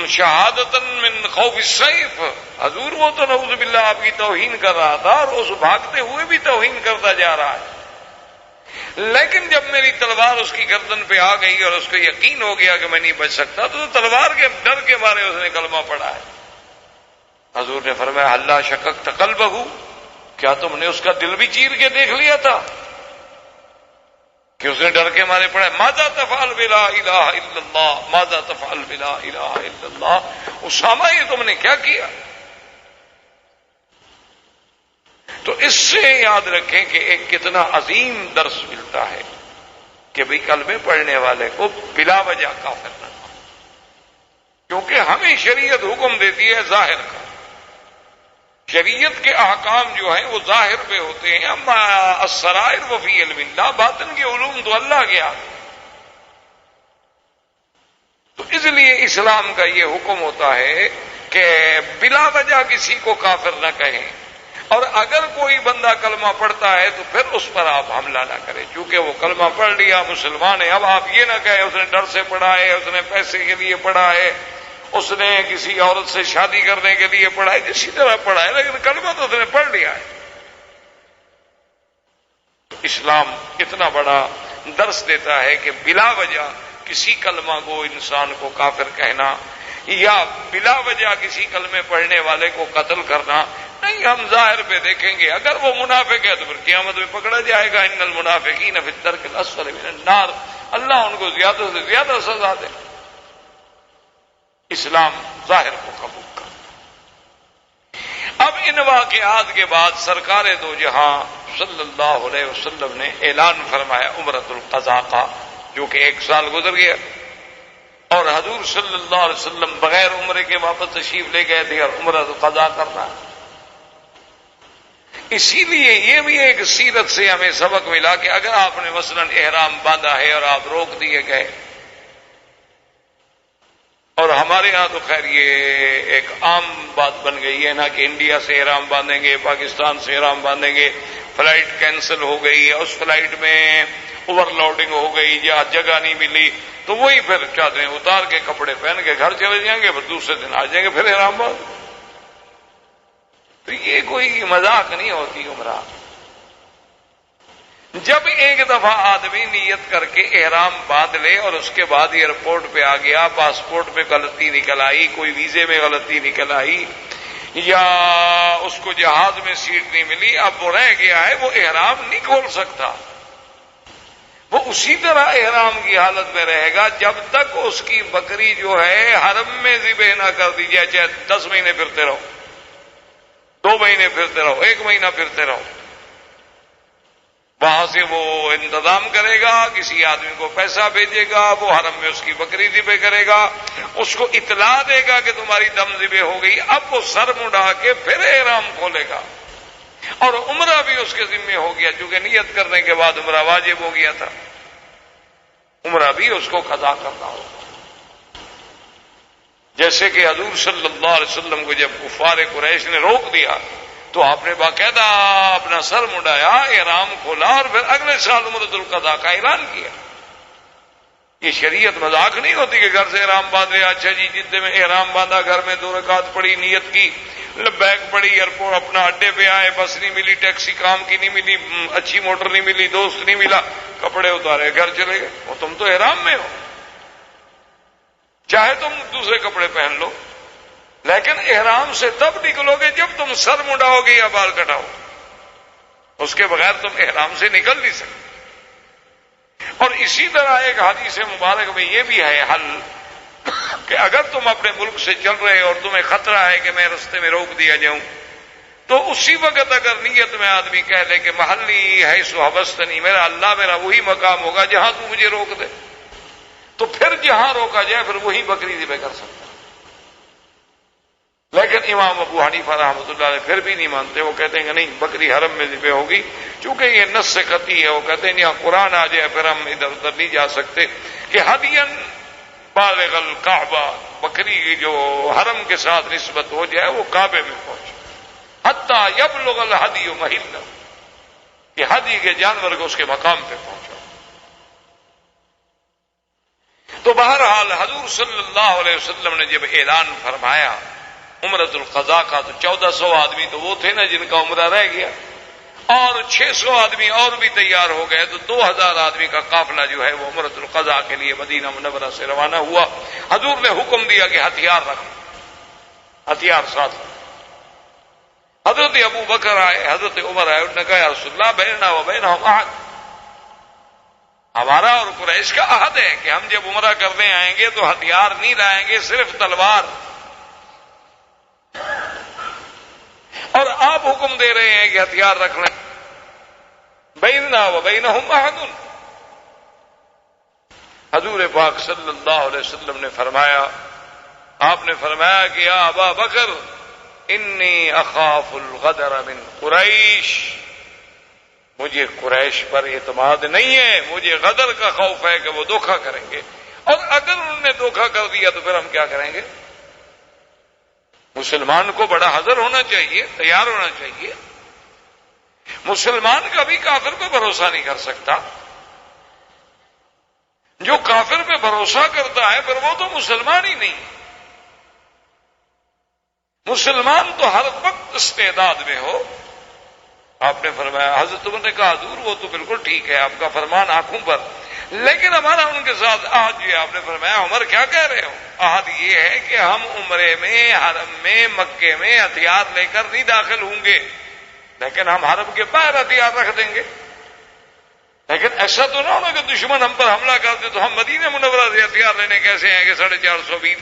شہادتا من خوف السیف. حضور وہ تو نعوذ باللہ آپ کی توہین کر رہا تھا اور اس بھاگتے ہوئے بھی توہین کرتا جا رہا ہے, لیکن جب میری تلوار اس کی گردن پہ آ گئی اور اس کو یقین ہو گیا کہ میں نہیں بچ سکتا تو تلوار کے ڈر کے مارے اس نے کلمہ پڑھا ہے. حضور نے فرمایا اللہ شککت قلبہ, کیا تم نے اس کا دل بھی چیر کے دیکھ لیا تھا کہ اس نے ڈر کے مارے پڑھا؟ ماذا تفعل بلا الہ الا اللہ ماذا تفعل بلا الہ الا اللہ. اسامہ یہ تم نے کیا کیا؟ تو اس سے یاد رکھیں کہ ایک کتنا عظیم درس ملتا ہے کہ بھئی کلمے پڑھنے والے کو بلا وجہ کافر نہ کرو, کیونکہ ہمیں شریعت حکم دیتی ہے ظاہر کا. شریعت کے احکام جو ہیں وہ ظاہر پہ ہوتے ہیں. اما السرائر وفی علم اللہ, باطن کے علوم تو اللہ کے آگے. تو اس لیے اسلام کا یہ حکم ہوتا ہے کہ بلا وجہ کسی کو کافر نہ کہیں, اور اگر کوئی بندہ کلمہ پڑھتا ہے تو پھر اس پر آپ حملہ نہ کریں, چونکہ وہ کلمہ پڑھ لیا مسلمان ہے. اب آپ یہ نہ کہیں اس نے ڈر سے پڑھا ہے, اس نے پیسے کے لیے پڑھا ہے, اس نے کسی عورت سے شادی کرنے کے لیے پڑھا ہے, کسی طرح پڑھا ہے, لیکن کلمہ تو اس نے پڑھ لیا ہے. اسلام اتنا بڑا درس دیتا ہے کہ بلا وجہ کسی کلمہ کو انسان کو کافر کہنا یا بلا وجہ کسی کلمے پڑھنے والے کو قتل کرنا نہیں. ہم ظاہر پہ دیکھیں گے, اگر وہ منافق ہے تو پھر قیامت میں پکڑا جائے گا. ان المنافقین فی الدرک الاسفل من النار, اللہ ان کو زیادہ سے زیادہ سزا دے. اسلام ظاہر کو قبول کر. اب ان واقعات کے بعد سرکار دو جہاں صلی اللہ علیہ وسلم نے اعلان فرمایا عمرۃ القضاء کا, جو کہ 1 سال گزر گیا, اور حضور صلی اللہ علیہ وسلم بغیر عمرے کے واپس تشریف لے گئے تھے اور عمرۃ القضاء کرنا. اسی لیے یہ بھی ایک سیرت سے ہمیں سبق ملا کہ اگر آپ نے مثلا احرام باندھا ہے اور آپ روک دیے گئے, اور ہمارے ہاں تو خیر یہ ایک عام بات بن گئی ہے نا کہ انڈیا سے احرام باندھیں گے, پاکستان سے احرام باندھیں گے, فلائٹ کینسل ہو گئی, اس فلائٹ میں اوور لوڈنگ ہو گئی یا جگہ نہیں ملی, تو وہی پھر چادریں اتار کے کپڑے پہن کے گھر چلے جائیں گے, پھر دوسرے دن آ جائیں گے پھر احرام باندھ. تو یہ کوئی مذاق نہیں ہوتی عمرہ. جب ایک دفعہ آدمی نیت کر کے احرام باندھ لے اور اس کے بعد ایئرپورٹ پہ آ گیا، پاسپورٹ میں غلطی نکل آئی، کوئی ویزے میں غلطی نکل آئی، یا اس کو جہاز میں سیٹ نہیں ملی، اب وہ رہ گیا ہے، وہ احرام نہیں کھول سکتا، وہ اسی طرح احرام کی حالت میں رہے گا جب تک اس کی بکری جو ہے حرم میں ذبح نہ کر دی جائے، چاہے 10 مہینے پھرتے رہو، 2 مہینے پھرتے رہو، 1 مہینہ پھرتے رہو، وہاں سے وہ انتظام کرے گا، کسی آدمی کو پیسہ بھیجے گا، وہ حرم میں اس کی بکری ذبح کرے گا، اس کو اطلاع دے گا کہ تمہاری دم ذبح ہو گئی، اب وہ سر مڑا کے پھر احرام کھولے گا، اور عمرہ بھی اس کے ذمہ ہو گیا، چونکہ نیت کرنے کے بعد عمرہ واجب ہو گیا تھا، عمرہ بھی اس کو قضا کرنا ہوگا۔ جیسے کہ حضور صلی اللہ علیہ وسلم کو جب کفار قریش نے روک دیا تو آپ نے باقاعدہ اپنا سر مڈایا، احرام کھولا، اور پھر اگلے سال عمرۃ القضاء کا اعلان کیا۔ یہ شریعت مذاق نہیں ہوتی کہ گھر سے احرام باندھ لیا، اچھا جی جتنے میں احرام باندھا، گھر میں 2 رکعت پڑھی، نیت کی، لبیک پڑھی، ایئرپورٹ اپنا اڈے پہ آئے، بس نہیں ملی، ٹیکسی کام کی نہیں ملی، اچھی موٹر نہیں ملی، دوست نہیں ملا، کپڑے اتارے گھر چلے گئے، وہ تم تو احرام میں ہو، چاہے تم دوسرے کپڑے پہن لو، لیکن احرام سے تب نکلو گے جب تم سر مڈاؤ گے یا بال کٹاؤ، اس کے بغیر تم احرام سے نکل نہیں سکتے۔ اور اسی طرح ایک حدیث مبارک میں یہ بھی ہے حل کہ اگر تم اپنے ملک سے چل رہے اور تمہیں خطرہ ہے کہ میں رستے میں روک دیا جاؤں، تو اسی وقت اگر نیت میں آدمی کہہ لے کہ محلی ہے سو حبستنی، میرا اللہ میرا وہی مقام ہوگا جہاں تو مجھے روک دے، تو پھر جہاں روکا جائے پھر وہی بکری ذبح کر سکتا۔ لیکن امام ابو حنیفہ رحمۃ اللہ علیہ پھر بھی نہیں مانتے، وہ کہتے ہیں کہ نہیں، بکری حرم میں ذبح ہوگی، چونکہ یہ نص سے قطعی ہے، وہ کہتے ہیں یہاں قرآن آ جائے پھر ہم ادھر ادھر نہیں جا سکتے، کہ ہدین بالغ الکعبہ، بکری کی جو حرم کے ساتھ نسبت ہو جائے وہ کعبے میں پہنچے، حتی یبلغ الہدی محلہ، کہ ہدی کے جانور کو اس کے مقام پہ پہنچا۔ تو بہرحال حضور صلی اللہ علیہ وسلم نے جب اعلان فرمایا عمرۃ القضاء کا، تو 1400 آدمی تو وہ تھے نا جن کا عمرہ رہ گیا، اور 600 آدمی اور بھی تیار ہو گئے، تو 2000 آدمی کا قافلہ جو ہے وہ عمرۃ القضاء کے لیے مدینہ منورہ سے روانہ ہوا۔ حضور نے حکم دیا کہ ہتھیار رکھو، ہتھیار ساتھ۔ حضرت ابو بکر آئے، حضرت عمر آئے، انہوں نے کہا یا رسول اللہ بیننا و بینہم عہد، ہمارا اور قریش کا عہد ہے کہ ہم جب عمرہ کرنے آئیں گے تو ہتھیار نہیں لائیں گے، صرف تلوار، اور آپ حکم دے رہے ہیں کہ ہتھیار رکھ لیں۔ بیننا و بینہم عہد، حضور پاک صلی اللہ علیہ وسلم نے فرمایا، آپ نے فرمایا کہ یا ابا بکر انی اخاف الغدر من قریش، مجھے قریش پر اعتماد نہیں ہے، مجھے غدر کا خوف ہے کہ وہ دھوکہ کریں گے، اور اگر انہوں نے دھوکہ کر دیا تو پھر ہم کیا کریں گے؟ مسلمان کو بڑا حذر ہونا چاہیے، تیار ہونا چاہیے۔ مسلمان کبھی کافر پہ بھروسہ نہیں کر سکتا، جو کافر پہ بھروسہ کرتا ہے پھر وہ تو مسلمان ہی نہیں۔ مسلمان تو ہر وقت استعداد میں ہو۔ آپ نے فرمایا، حضرت عمر نے کہا حضور وہ تو بالکل ٹھیک ہے، آپ کا فرمان آنکھوں پر، لیکن ہمارا ان کے ساتھ عہد یہ، آپ نے فرمایا عمر کیا کہہ رہے ہو؟ عہد یہ ہے کہ ہم عمرے میں، حرم میں، مکے میں ہتھیار لے کر نہیں داخل ہوں گے، لیکن ہم حرم کے باہر ہتھیار رکھ دیں گے۔ لیکن ایسا تو نہ ہونا کہ دشمن ہم پر حملہ کر دے تو ہم مدینہ منورہ سے ہتھیار لینے کیسے آئیں گے 450 بیت۔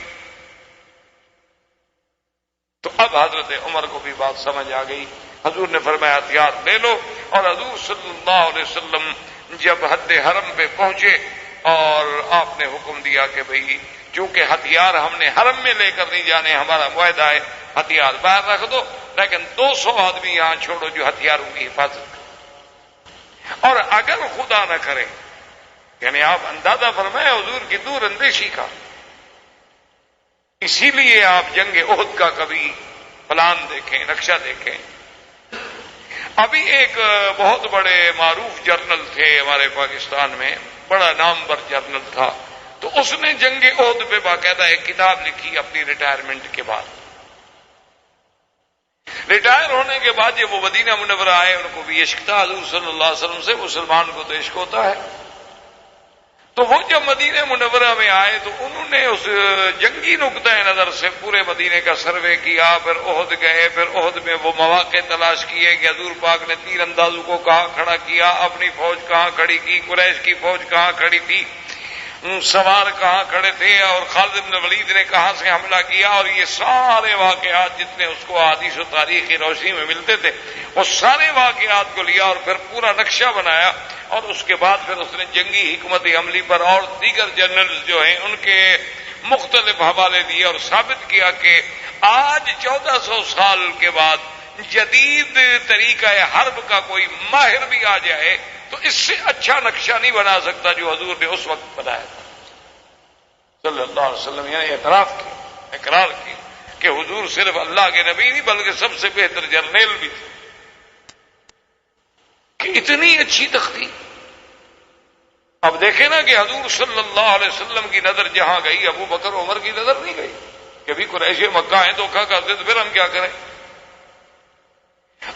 تو اب حضرت عمر کو بھی بات سمجھ آ گئی، حضور نے فرمایا ہتھیار لے لو، اور حضور صلی اللہ علیہ وسلم جب حد حرم پہ پہنچے اور آپ نے حکم دیا کہ بھئی چونکہ ہتھیار ہم نے حرم میں لے کر نہیں جانے، ہمارا معاہدہ ہے، ہتھیار باہر رکھ دو، لیکن 200 آدمی یہاں چھوڑو جو ہتھیاروں کی حفاظت کریں، اور اگر خدا نہ کرے، یعنی آپ اندازہ فرمائیں حضور کی دور اندیشی کا، اسی لیے آپ جنگ احد کا کبھی پلان دیکھیں، نقشہ دیکھیں۔ ابھی ایک بہت بڑے معروف جرنل تھے ہمارے پاکستان میں، بڑا نامور جرنل تھا، تو اس نے جنگ احد پہ باقاعدہ ایک کتاب لکھی اپنی ریٹائرمنٹ کے بعد۔ ریٹائر ہونے کے بعد جب وہ مدینہ منورہ آئے ان کو بھی عشق تھا حضور صلی اللہ علیہ وسلم سے، مسلمان کو تو عشق ہوتا ہے. تو وہ جب مدینہ منورہ میں آئے تو انہوں نے اس جنگی نقطۂ نظر سے پورے مدینے کا سروے کیا، پھر احد گئے، پھر احد میں وہ مواقع تلاش کیے کہ حضور پاک نے تیر اندازوں کو کہاں کھڑا کیا، اپنی فوج کہاں کھڑی کی، قریش کی فوج کہاں کھڑی تھی، سوار کہاں کھڑے تھے، اور خالد بن ولید نے کہاں سے حملہ کیا، اور یہ سارے واقعات جتنے اس کو حدیث و تاریخ کی روشنی میں ملتے تھے وہ سارے واقعات کو لیا اور پھر پورا نقشہ بنایا. اور اس کے بعد پھر اس نے جنگی حکمت عملی پر اور دیگر جنرلز جو ہیں ان کے مختلف حوالے دیے اور ثابت کیا کہ آج 1400 سال کے بعد جدید طریقہ حرب کا کوئی ماہر بھی آ جائے تو اس سے اچھا نقشہ نہیں بنا سکتا جو حضور نے اس وقت بنایا تھا صلی اللہ علیہ وسلم. یعنی اعتراف کیا، اقرار کی کہ حضور صرف اللہ کے نبی نہیں بلکہ سب سے بہتر جرنیل بھی تھے. کہ اتنی اچھی تختی. اب دیکھیں نا کہ حضور صلی اللہ علیہ وسلم کی نظر جہاں گئی ابو بکر عمر کی نظر نہیں گئی کہ بھی قریش مکہ ہیں دھوکہ کرتے تو پھر ہم کیا کریں.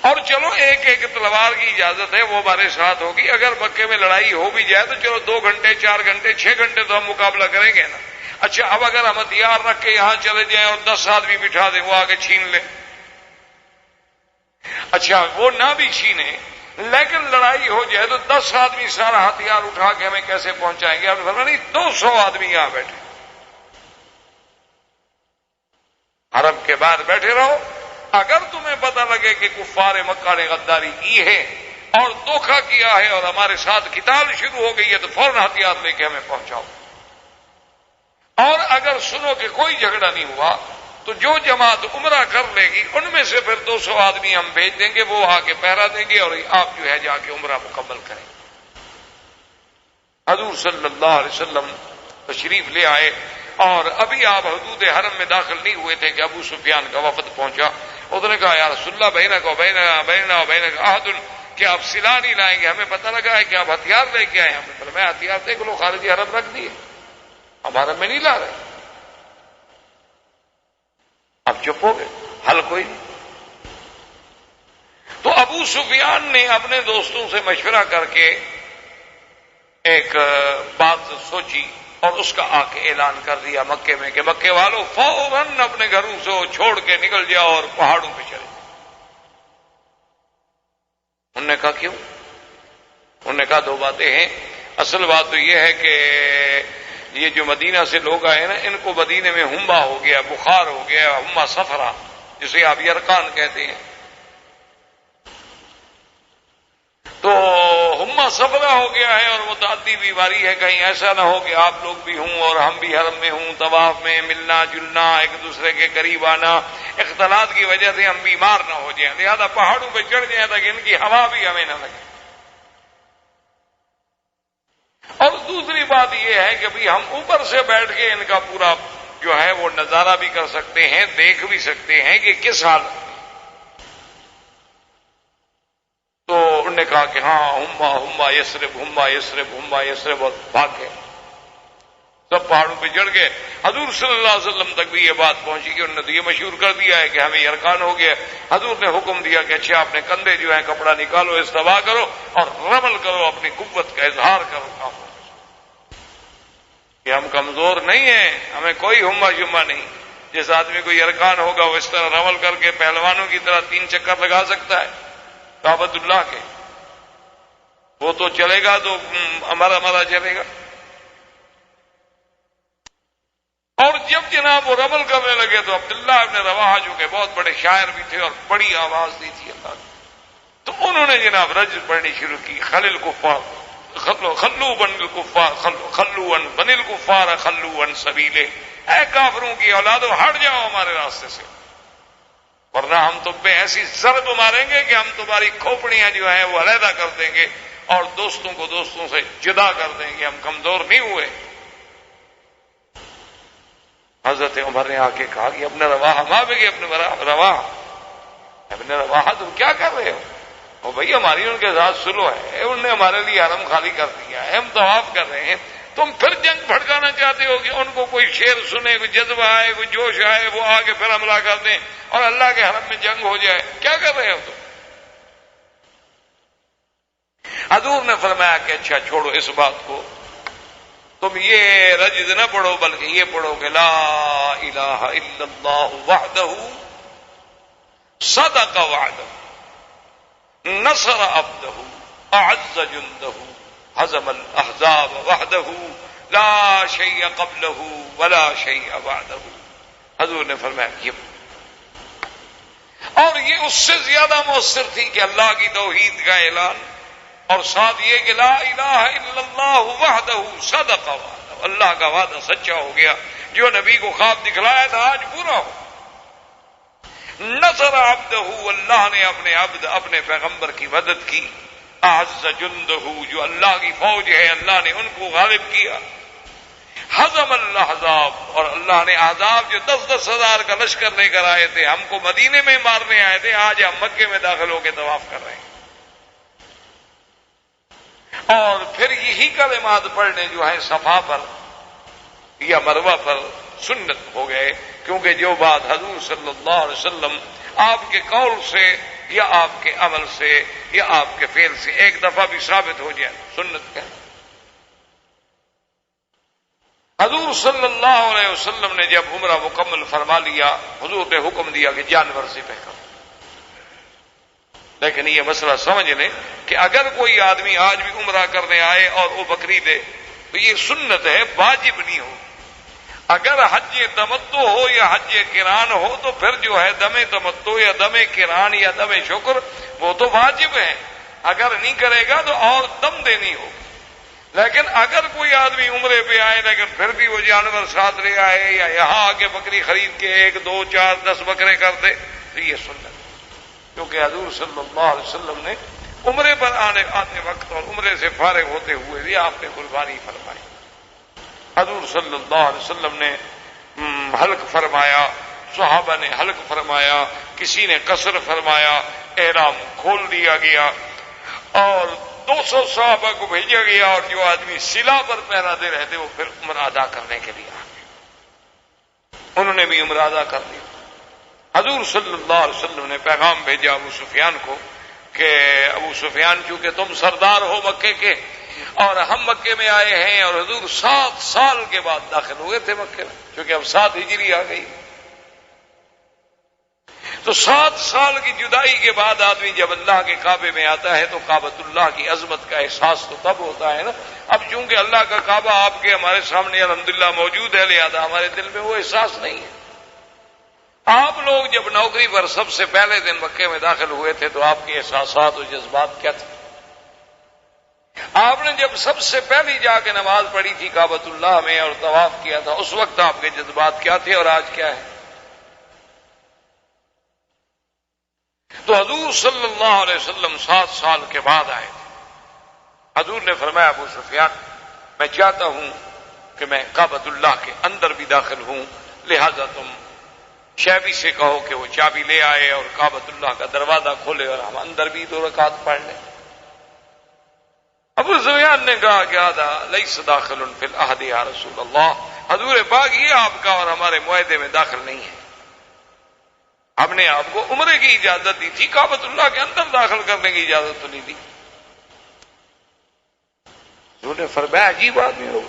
اور چلو ایک ایک تلوار کی اجازت ہے وہ ہمارے ساتھ ہوگی، اگر مکے میں لڑائی ہو بھی جائے تو چلو 2 گھنٹے 4 گھنٹے 6 گھنٹے تو ہم مقابلہ کریں گے نا. اچھا اب اگر ہم ہتھیار رکھ کے یہاں چلے جائیں اور 10 آدمی بٹھا دیں وہ آگے چھین لیں. اچھا وہ نہ بھی چھینے لیکن لڑائی ہو جائے تو 10 آدمی سارا ہتھیار اٹھا کے ہمیں کیسے پہنچائیں گے. آپ نے فرمایا نہیں 200 آدمی یہاں بیٹھے، حرم کے بعد بیٹھے رہو. اگر تمہیں پتہ لگے کہ کفار مکہ نے غداری کی ہے اور دھوکہ کیا ہے اور ہمارے ساتھ قتال شروع ہو گئی ہے تو فوراً ہتھیار لے کے ہمیں پہنچاؤ. اور اگر سنو کہ کوئی جھگڑا نہیں ہوا تو جو جماعت عمرہ کر لے گی ان میں سے پھر 200 آدمی ہم بھیج دیں گے، وہ آ کے پہرا دیں گے اور آپ جو ہے جا کے عمرہ مکمل کریں. حضور صلی اللہ علیہ وسلم تشریف لے آئے اور ابھی آپ حدود حرم میں داخل نہیں ہوئے تھے کہ ابو سفیان کا وفد پہنچا. اس نے کہا یا رسول اللہ بینا عہد، کہ آپ سلا نہیں لائیں گے، ہمیں پتہ لگا ہے کہ آپ ہتھیار لے کے آئے. ہمیں میں ہتھیار دیکھ لو خارجی حرم رکھ دیے، ہم حرم میں نہیں لا رہے. اب چپ ہو گئے، حل کوئی نہیں. تو ابو سفیان نے اپنے دوستوں سے مشورہ کر کے ایک بات سوچی اور اس کا آ کے اعلان کر دیا مکے میں کہ مکے والوں فوراً اپنے گھروں سے چھوڑ کے نکل جاؤ اور پہاڑوں پہ چلے. انہوں نے کہا کیوں؟ انہوں نے کہا 2 باتیں ہیں. اصل بات تو یہ ہے کہ یہ جو مدینہ سے لوگ آئے نا ان کو مدینے میں ہما ہو گیا، بخار ہو گیا، ہما صفرا جسے آپ یرقان کہتے ہیں. تو ہما صفرا ہو گیا ہے اور متعدی بیماری ہے، کہیں ایسا نہ ہو کہ آپ لوگ بھی ہوں اور ہم بھی حرم میں ہوں، طواف میں ملنا جلنا، ایک دوسرے کے قریب آنا، اختلاط کی وجہ سے ہم بیمار نہ ہو جائیں، لہذا پہاڑوں پہ چڑھ جائیں تاکہ ان کی ہوا بھی ہمیں نہ لگے. اور دوسری بات یہ ہے کہ بھی ہم اوپر سے بیٹھ کے ان کا پورا جو ہے وہ نظارہ بھی کر سکتے ہیں، دیکھ بھی سکتے ہیں کہ کس حال. تو انہوں نے کہا کہ ہاں ہما یسرب اور بھاگ گئے. سب پہاڑوں پہ چڑھ گئے. حضور صلی اللہ علیہ وسلم تک بھی یہ بات پہنچی کہ انہوں نے تو یہ مشہور کر دیا ہے کہ ہمیں یرقان ہو گیا. حضور نے حکم دیا کہ اچھا اپنے کندھے جو ہیں کپڑا نکالو، استوا کرو اور رمل کرو، اپنی قوت کا اظہار کرو کہ ہم کمزور نہیں ہیں، ہمیں کوئی ہما شما نہیں. جس آدمی کو یرقان ہوگا وہ اس طرح رمل کر کے پہلوانوں کی طرح 3 چکر لگا سکتا ہے کعبۃ اللہ کے. وہ تو چلے گا تو ہمارا چلے گا. اور جب جناب وہ رمل کرنے لگے تو عبداللہ ابن رواحہ جو کہ بہت بڑے شاعر بھی تھے اور بڑی آواز دی تھی اللہ نے، تو انہوں نے جناب رج پڑھنی شروع کی. خلل کفار خلو بن الکفار خلو ان بن الکفار خلو ان سبیلے، اے کافروں کی اولادو ہٹ جاؤ ہمارے راستے سے، ورنہ ہم تم پہ ایسی ضرب ماریں گے کہ ہم تمہاری کھوپڑیاں جو ہیں وہ علیحدہ کر دیں گے اور دوستوں کو دوستوں سے جدا کر دیں گے. ہم کمزور نہیں ہوئے. حضرت عمر نے آ کے کہا کہ ابن رواحہ ماں بے گے ابن رواحہ تم کیا کر رہے ہو؟ وہ بھائی ہماری ان کے ساتھ سلو ہے، انہوں نے ہمارے لیے حرم خالی کر دیا ہے، ہم طواف کر رہے ہیں، تم پھر جنگ بھڑکانا چاہتے ہو کہ ان کو کوئی شعر سنے، کوئی جذبہ آئے، کوئی جوش آئے، وہ آگے پھر حملہ کر دیں اور اللہ کے حرم میں جنگ ہو جائے. کیا کر رہے ہو تم؟ حضور نے فرمایا کہ اچھا چھوڑو اس بات کو، تم یہ رجز نہ پڑھو بلکہ یہ پڑھو کہ لا الہ الا اللہ وحدہ صدق وعدہ نصر عبدہ اعز جندہ ہزم الاحزاب وحدہ لا شیء قبلہ ولا شیء بعدہ. حضور نے فرمایا یہ، اور یہ اس سے زیادہ مؤثر تھی کہ اللہ کی توحید کا اعلان اور ساتھ یہ کہ لا الہ الا اللہ وحدہ صدق وعدہ، اللہ کا وعدہ سچا ہو گیا، جو نبی کو خواب دکھلایا تھا آج پورا ہو. نصر عبدہ، اللہ نے اپنے عبد اپنے پیغمبر کی مدد کی. اعز جندہ، جو اللہ کی فوج ہے اللہ نے ان کو غالب کیا. ہزم الاحزاب، اور اللہ نے احزاب جو 10-10 ہزار کا لشکر لے کر آئے تھے، ہم کو مدینے میں مارنے آئے تھے، آج ہم مکے میں داخل ہو کے طواف کر رہے ہیں. اور پھر یہی کلمات پڑھنے جو ہیں صفا پر یا مروہ پر سنت ہو گئے، کیونکہ جو بات حضور صلی اللہ علیہ وسلم آپ کے قول سے یا آپ کے عمل سے یا آپ کے فعل سے ایک دفعہ بھی ثابت ہو جائے سنت ہے. حضور صلی اللہ علیہ وسلم نے جب عمرہ مکمل فرما لیا، حضور نے حکم دیا کہ جانور سے کرو. لیکن یہ مسئلہ سمجھ لیں کہ اگر کوئی آدمی آج بھی عمرہ کرنے آئے اور وہ بکری دے تو یہ سنت ہے، واجب نہیں ہو. اگر حج تمتع ہو یا حج قران ہو تو پھر جو ہے دم تمتع یا دم قران یا دم شکر وہ تو واجب ہے، اگر نہیں کرے گا تو اور دم دینی ہو. لیکن اگر کوئی آدمی عمرے پہ آئے لیکن پھر بھی وہ جانور ساتھ لے آئے یا یہاں آ کے بکری خرید کے 1 2 4 10 بکرے کر دے تو یہ سنت، کیونکہ حضور صلی اللہ علیہ وسلم نے عمرے پر آنے وقت اور عمرے سے فارغ ہوتے ہوئے بھی آپ نے قربانی فرمائی. حضور صلی اللہ علیہ وسلم نے حلق فرمایا، صحابہ نے حلق فرمایا، کسی نے قصر فرمایا، احرام کھول دیا گیا اور 200 صحابہ کو بھیجا گیا، اور جو آدمی سلا پر پہراتے رہتے وہ پھر عمرہ ادا کرنے کے لیے آ گئے، انہوں نے بھی عمرہ ادا کر دیا. حضور صلی اللہ علیہ وسلم نے پیغام بھیجا ابو سفیان کو کہ ابو سفیان چونکہ تم سردار ہو مکے کے اور ہم مکے میں آئے ہیں، اور حضور 7 سال کے بعد داخل ہوئے تھے مکے میں، کیونکہ اب 7 ہجری آ گئی، تو 7 سال کی جدائی کے بعد آدمی جب اللہ کے کعبے میں آتا ہے تو کعبۃ اللہ کی عظمت کا احساس تو تب ہوتا ہے نا. اب چونکہ اللہ کا کعبہ آپ کے ہمارے سامنے الحمدللہ موجود ہے، لہذا ہمارے دل میں وہ احساس نہیں ہے. آپ لوگ جب نوکری پر سب سے پہلے دن مکے میں داخل ہوئے تھے تو آپ کے احساسات و جذبات کیا تھے؟ آپ نے جب سب سے پہلی جا کے نماز پڑھی تھی کعبۃ اللہ میں اور طواف کیا تھا، اس وقت آپ کے جذبات کیا تھے اور آج کیا ہے؟ تو حضور صلی اللہ علیہ وسلم 7 سال کے بعد آئے تھے. حضور نے فرمایا ابو سفیان میں چاہتا ہوں کہ میں کعبۃ اللہ کے اندر بھی داخل ہوں، لہذا تم شیبی سے کہو کہ وہ چابی لے آئے اور کعبۃ اللہ کا دروازہ کھولے اور ہم اندر بھی 2 رکعت پڑھ لیں. ابو سفیان نے کہا کہ آدھا لیس داخل فی العہد یا رسول اللہ، حضور پاک یہ آپ کا اور ہمارے معاہدے میں داخل نہیں ہے. ہم نے آپ کو عمرے کی اجازت دی تھی، کعبۃ اللہ کے اندر داخل کرنے کی اجازت تو نہیں دی. حضور نے فرمایا عجیب آدمی ہو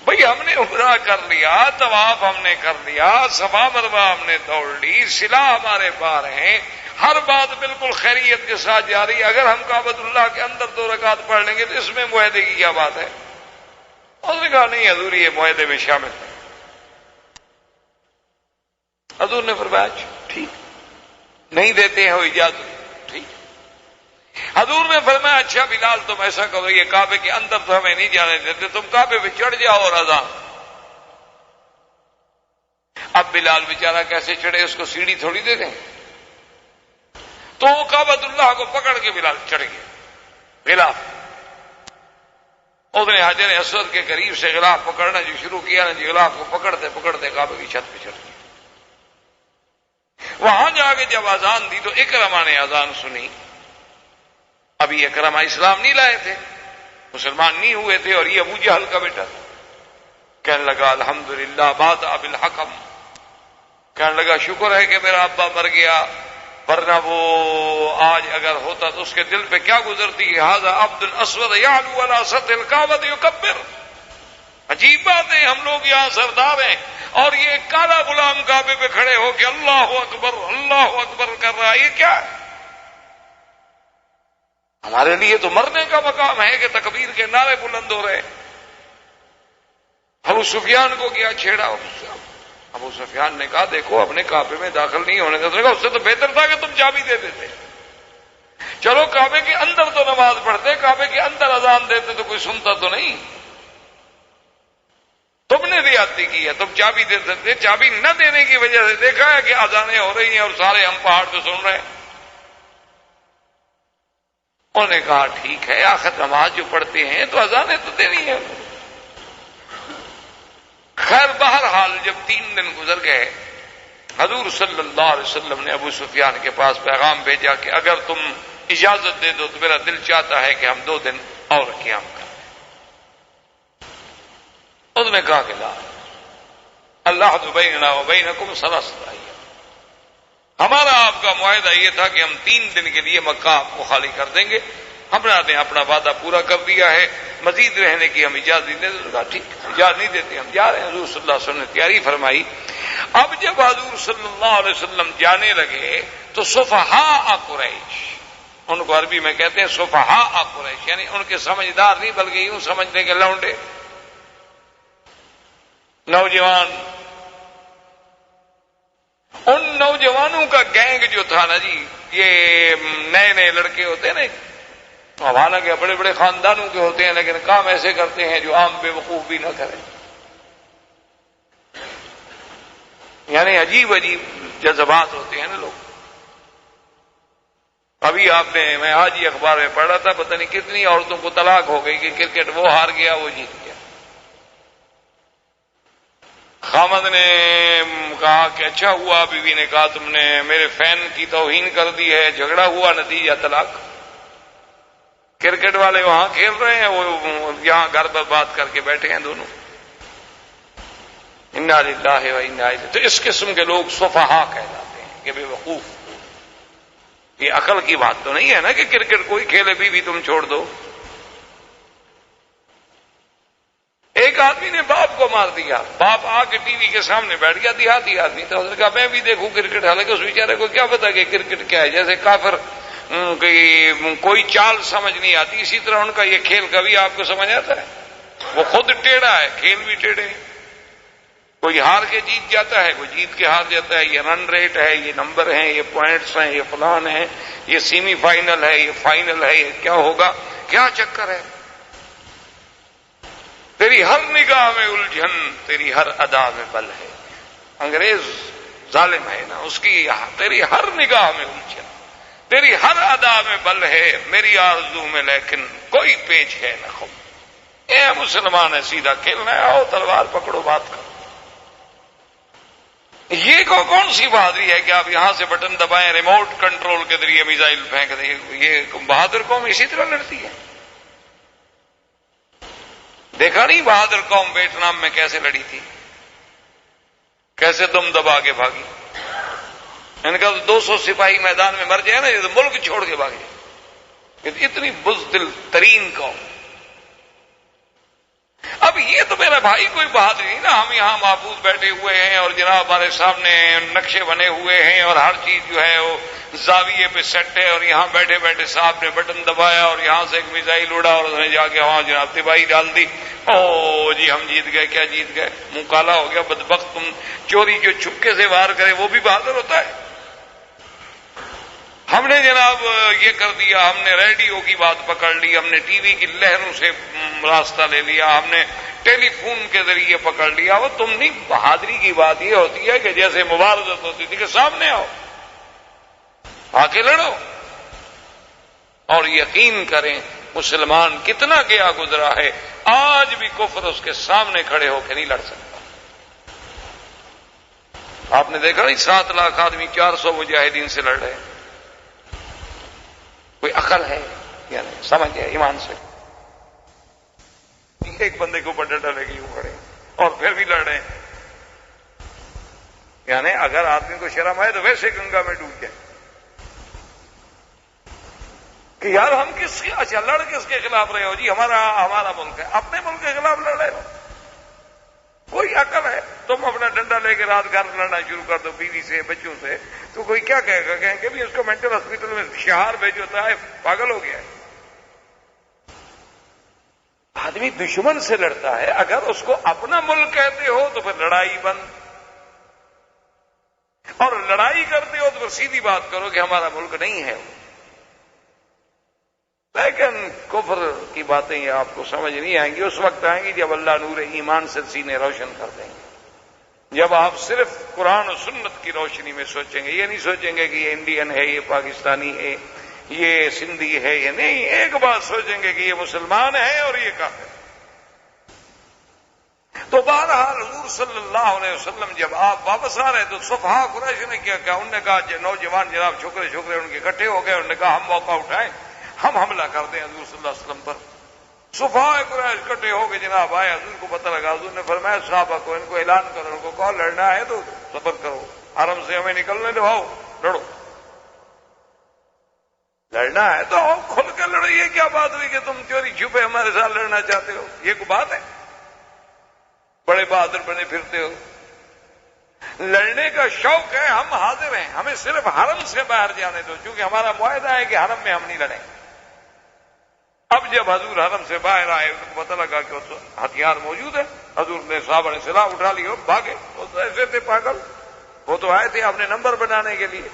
بھئی، ہم نے عمرہ کر لیا، طواف ہم نے کر لیا، صفا مروہ ہم نے توڑ لی، صلہ ہمارے پار ہیں، ہر بات بالکل خیریت کے ساتھ جاری. اگر ہم کعبۃ اللہ کے اندر 2 رکعت پڑھ لیں گے تو اس میں معاہدے کی کیا بات ہے؟ اس نے کہا نہیں حضور یہ معاہدے میں شامل ہے. حضور نے فرمایا ٹھیک، نہیں دیتے ہو اجازت، ٹھیک. حضور نے فرمایا اچھا بلال تم ایسا کرو، یہ کعبے کے اندر تو ہمیں نہیں جانے دیتے، تم کعبے پہ چڑھ جاؤ اور اذان. اب بلال بیچارہ کیسے چڑھے، اس کو سیڑھی تھوڑی دے دیں. تو وہ کعبۃ اللہ کو پکڑ کے بلال چڑھ گیا غلاف. اس نے حجر اسود کے قریب سے غلاف پکڑنا جو شروع کیا نا جی، غلاف کو پکڑتے پکڑتے کعبے کی چھت پہ چڑھ گیا. وہاں جا کے جب اذان دی تو اکرمہ نے اذان سنی. ابھی اکرمہ اسلام نہیں لائے تھے، مسلمان نہیں ہوئے تھے، اور یہ ابو جہل کا بیٹا تھا. کہنے لگا الحمدللہ بات بالحکم، کہنے لگا شکر ہے کہ میرا ابا مر گیا، ورنہ وہ آج اگر ہوتا تو اس کے دل پہ کیا گزرتی ہے، ھذا عبد الاسود یعلو علی سطح الکعبۃ یکبر. عجیب بات ہے، ہم لوگ یہاں سردار ہیں اور یہ کالا غلام کعبے پہ کھڑے ہو کے اللہ اکبر کر رہا ہے، یہ کیا ہے؟ ہمارے لیے تو مرنے کا مقام ہے کہ تکبیر کے نعرے بلند ہو رہے. ابو سفیان کو کیا چھیڑا؟ ابو سفیان نے کہا دیکھو اپنے کعبے میں داخل نہیں ہونے کا، اس سے تو بہتر تھا کہ تم چابی دے دیتے. چلو کعبے کے اندر تو نماز پڑھتے، کعبے کے اندر اذان دیتے تو کوئی سنتا تو نہیں. تم نے زیادتی کی ہے، تم چابی دے سکتے. چابی نہ دینے کی وجہ سے دیکھا ہے کہ اذانیں ہو رہی ہیں اور سارے ہم پہاڑ پہ سن رہے ہیں. انہوں نے کہا ٹھیک ہے، آخر نماز جو پڑھتے ہیں تو اذانیں تو دینی ہے. خیر بہرحال جب 3 دن گزر گئے، حضور صلی اللہ علیہ وسلم نے ابو سفیان کے پاس پیغام بھیجا کہ اگر تم اجازت دے دو تو میرا دل چاہتا ہے کہ ہم 2 دن اور قیام کریں. اس نے کہا کہ لا، اللہ بیننا و بینکم 3 ایام، ہمارا آپ کا معاہدہ یہ تھا کہ ہم 3 دن کے لیے مکہ آپ کو خالی کر دیں گے، ہمارا نے اپنا وعدہ پورا کر دیا ہے، مزید رہنے کی ہم اجازت نہیں دیتے. ٹھیک اجازت نہیں دیتے، ہم جا رہے ہیں. حضور صلی اللہ علیہ وسلم نے تیاری فرمائی. اب جب حضور صلی اللہ علیہ وسلم جانے لگے تو صفحاء قریش، ان کو عربی میں کہتے ہیں صفحاء قریش، یعنی ان کے سمجھدار نہیں بلکہ یوں سمجھنے کے لونڈے، نوجوان، ان نوجوانوں کا گینگ جو تھا نا جی، یہ نئے لڑکے ہوتے ہیں نا، حالانکہ بڑے بڑے خاندانوں کے ہوتے ہیں لیکن کام ایسے کرتے ہیں جو عام بے وقوف بھی نہ کریں. یعنی عجیب جذبات ہوتے ہیں نا لوگ. ابھی میں آج ہی اخبار میں پڑھ رہا تھا، پتہ نہیں کتنی عورتوں کو طلاق ہو گئی کہ کرکٹ وہ ہار گیا وہ جیت گیا. خامد نے کہا کہ اچھا ہوا، بیوی نے کہا تم نے میرے فین کی توہین کر دی ہے، جھگڑا ہوا، نتیجہ طلاق. کرکٹ والے وہاں کھیل رہے ہیں، وہ یہاں گھر پر بات کر کے بیٹھے ہیں دونوں. انا للہ و انا الیہ. تو اس قسم کے لوگ صفحاء کہلاتے ہیں کہ بے وقوف. یہ عقل کی بات تو نہیں ہے نا کہ کرکٹ کوئی کھیلے بھی تم چھوڑ دو. ایک آدمی نے باپ کو مار دیا، باپ آ کے ٹی وی کے سامنے بیٹھ گیا، دیہاتی آدمی تھا. اس نے کہا میں بھی دیکھوں کرکٹ، حالانکہ اس بیچارے کو کیا پتا کہ کرکٹ کیا ہے. جیسے کافر کوئی چال سمجھ نہیں آتی، اسی طرح ان کا یہ کھیل کبھی آپ کو سمجھ آتا ہے؟ وہ خود ٹیڑھا ہے، کھیل بھی ٹیڑھے ہیں. کوئی ہار کے جیت جاتا ہے، کوئی جیت کے ہار جاتا ہے. یہ رن ریٹ ہے، یہ نمبر ہیں، یہ پوائنٹس ہیں، یہ فلان ہیں، یہ سیمی فائنل ہے، یہ فائنل ہے، یہ کیا ہوگا، کیا چکر ہے. تیری ہر نگاہ میں الجھن، تیری ہر ادا میں بل ہے. انگریز ظالم ہے نا، اس کی تیری ہر نگاہ میں الجھن، تیری ہر ادا میں بل ہے، میری آرزو میں لیکن کوئی پیچ ہے نہ خو. اے مسلمان ہے، سیدھا کھیلنا ہے، آؤ تلوار پکڑو، بات کرو. یہ کون سی بہادری ہے کہ آپ یہاں سے بٹن دبائیں، ریموٹ کنٹرول کے ذریعے میزائل پھینک دیں. یہ بہادر قوم اسی طرح لڑتی ہے. دیکھا نہیں بہادر قوم ویتنام میں کیسے لڑی تھی، کیسے دم دبا کے بھاگی. ان کا 200 سپاہی میدان میں مر جائے نا، یہ تو ملک چھوڑ کے بھاگے. اتنی بزدل ترین قوم. اب یہ تو میرا بھائی کوئی بہادری نہیں نا. ہم یہاں محفوظ بیٹھے ہوئے ہیں اور جناب ہمارے سامنے نقشے بنے ہوئے ہیں اور ہر چیز جو ہے وہ زاویے پہ سیٹ ہے، اور یہاں بیٹھے بیٹھے صاحب نے بٹن دبایا اور یہاں سے ایک میزائل اڑا اور اس نے جا کے وہاں جناب تباہی ڈال دی. او جی ہم جیت گئے. کیا جیت گئے؟ منہ کالا ہو گیا بدبخت. تم چوری جو چھپکے سے وار کرے وہ بھی بہادر ہوتا ہے. ہم نے جناب یہ کر دیا، ہم نے ریڈیو کی بات پکڑ لی، ہم نے ٹی وی کی لہروں سے راستہ لے لیا، ہم نے ٹیلی فون کے ذریعے پکڑ لیا. وہ تم نہیں، بہادری کی بات یہ ہوتی ہے کہ جیسے مبارزت ہوتی تھی کہ سامنے آؤ، آ کے لڑو. اور یقین کریں مسلمان کتنا گیا گزرا ہے، آج بھی کفر اس کے سامنے کھڑے ہو کے نہیں لڑ سکتا. آپ نے دیکھا نہیں 7 لاکھ آدمی 400 مجاہدین سے لڑ رہے ہیں. کوئی عقل ہے یا نہیں؟ سمجھ ہے ایمان سے. ایک بندے کے اوپر ڈنڈا لے کے یوں کھڑے اور پھر بھی لڑ رہے ہیں. یعنی اگر آدمی کو شرم آئے تو ویسے گنگا میں ڈوب جائے کہ یار ہم کس کے اچھا لڑ کس کے خلاف رہے ہو جی؟ ہمارا ملک ہے. اپنے ملک کے خلاف لڑ رہے ہو؟ کوئی عقل ہے؟ تم اپنا ڈنڈا لے کے رات گھر لڑنا شروع کر دو بیوی سے بچوں سے تو کوئی کیا کہے گا؟ کہیں کہ بھی اس کو مینٹل ہاسپٹل میں شہار بھیجو ہوتا ہے، پاگل ہو گیا ہے. آدمی دشمن سے لڑتا ہے، اگر اس کو اپنا ملک کہتے ہو تو پھر لڑائی بند، اور لڑائی کرتے ہو تو پھر سیدھی بات کرو کہ ہمارا ملک نہیں ہے. لیکن کفر کی باتیں یہ آپ کو سمجھ نہیں آئیں گی. اس وقت آئیں گی جب اللہ نور ایمان سے سینے روشن کر دیں گے، جب آپ صرف قرآن و سنت کی روشنی میں سوچیں گے. یہ نہیں سوچیں گے کہ یہ انڈین ہے، یہ پاکستانی ہے، یہ سندھی ہے، یہ نہیں. ایک بات سوچیں گے کہ یہ مسلمان ہے اور یہ کافر. تو بہرحال حضور صلی اللہ علیہ وسلم جب آپ واپس آ رہے تو صفحہ قریش نے کیا کہا؟ انہوں نے کہا نوجوان جناب چھوکرے ان کے اکٹھے ہو گئے. انہوں نے کہا ہم موقع اٹھائیں، ہم حملہ کر دیں حضور صلی اللہ علیہ وسلم پر. صفحہ قریش اکٹھے ہو کے جناب آئے. حضور کو پتہ لگا. حضور نے فرمایا صحابہ کو ان کو اعلان کرو، ان کو کہو لڑنا ہے تو صبر کرو، حرم سے ہمیں نکلنے دو، آؤ لڑو. لڑنا ہے تو آؤ کھل کے لڑو. یہ کیا بات ہوئی کہ تم چوری چھپے ہمارے ساتھ لڑنا چاہتے ہو؟ یہ کوئی بات ہے؟ بڑے بہادر بنے پھرتے ہو. لڑنے کا شوق ہے، ہم حاضر ہیں، ہمیں صرف حرم سے باہر جانے دو، کیونکہ ہمارا معاہدہ ہے کہ حرم میں ہم نہیں لڑیں. اب جب حضور حرم سے باہر آئے ان کو پتہ لگا کہ ہتھیار موجود ہے. حضور نے صحابہ نے سلاح اٹھا لی اور بھاگے. وہ تو ایسے تھے پاگل، وہ تو آئے تھے اپنے نمبر بنانے کے لیے.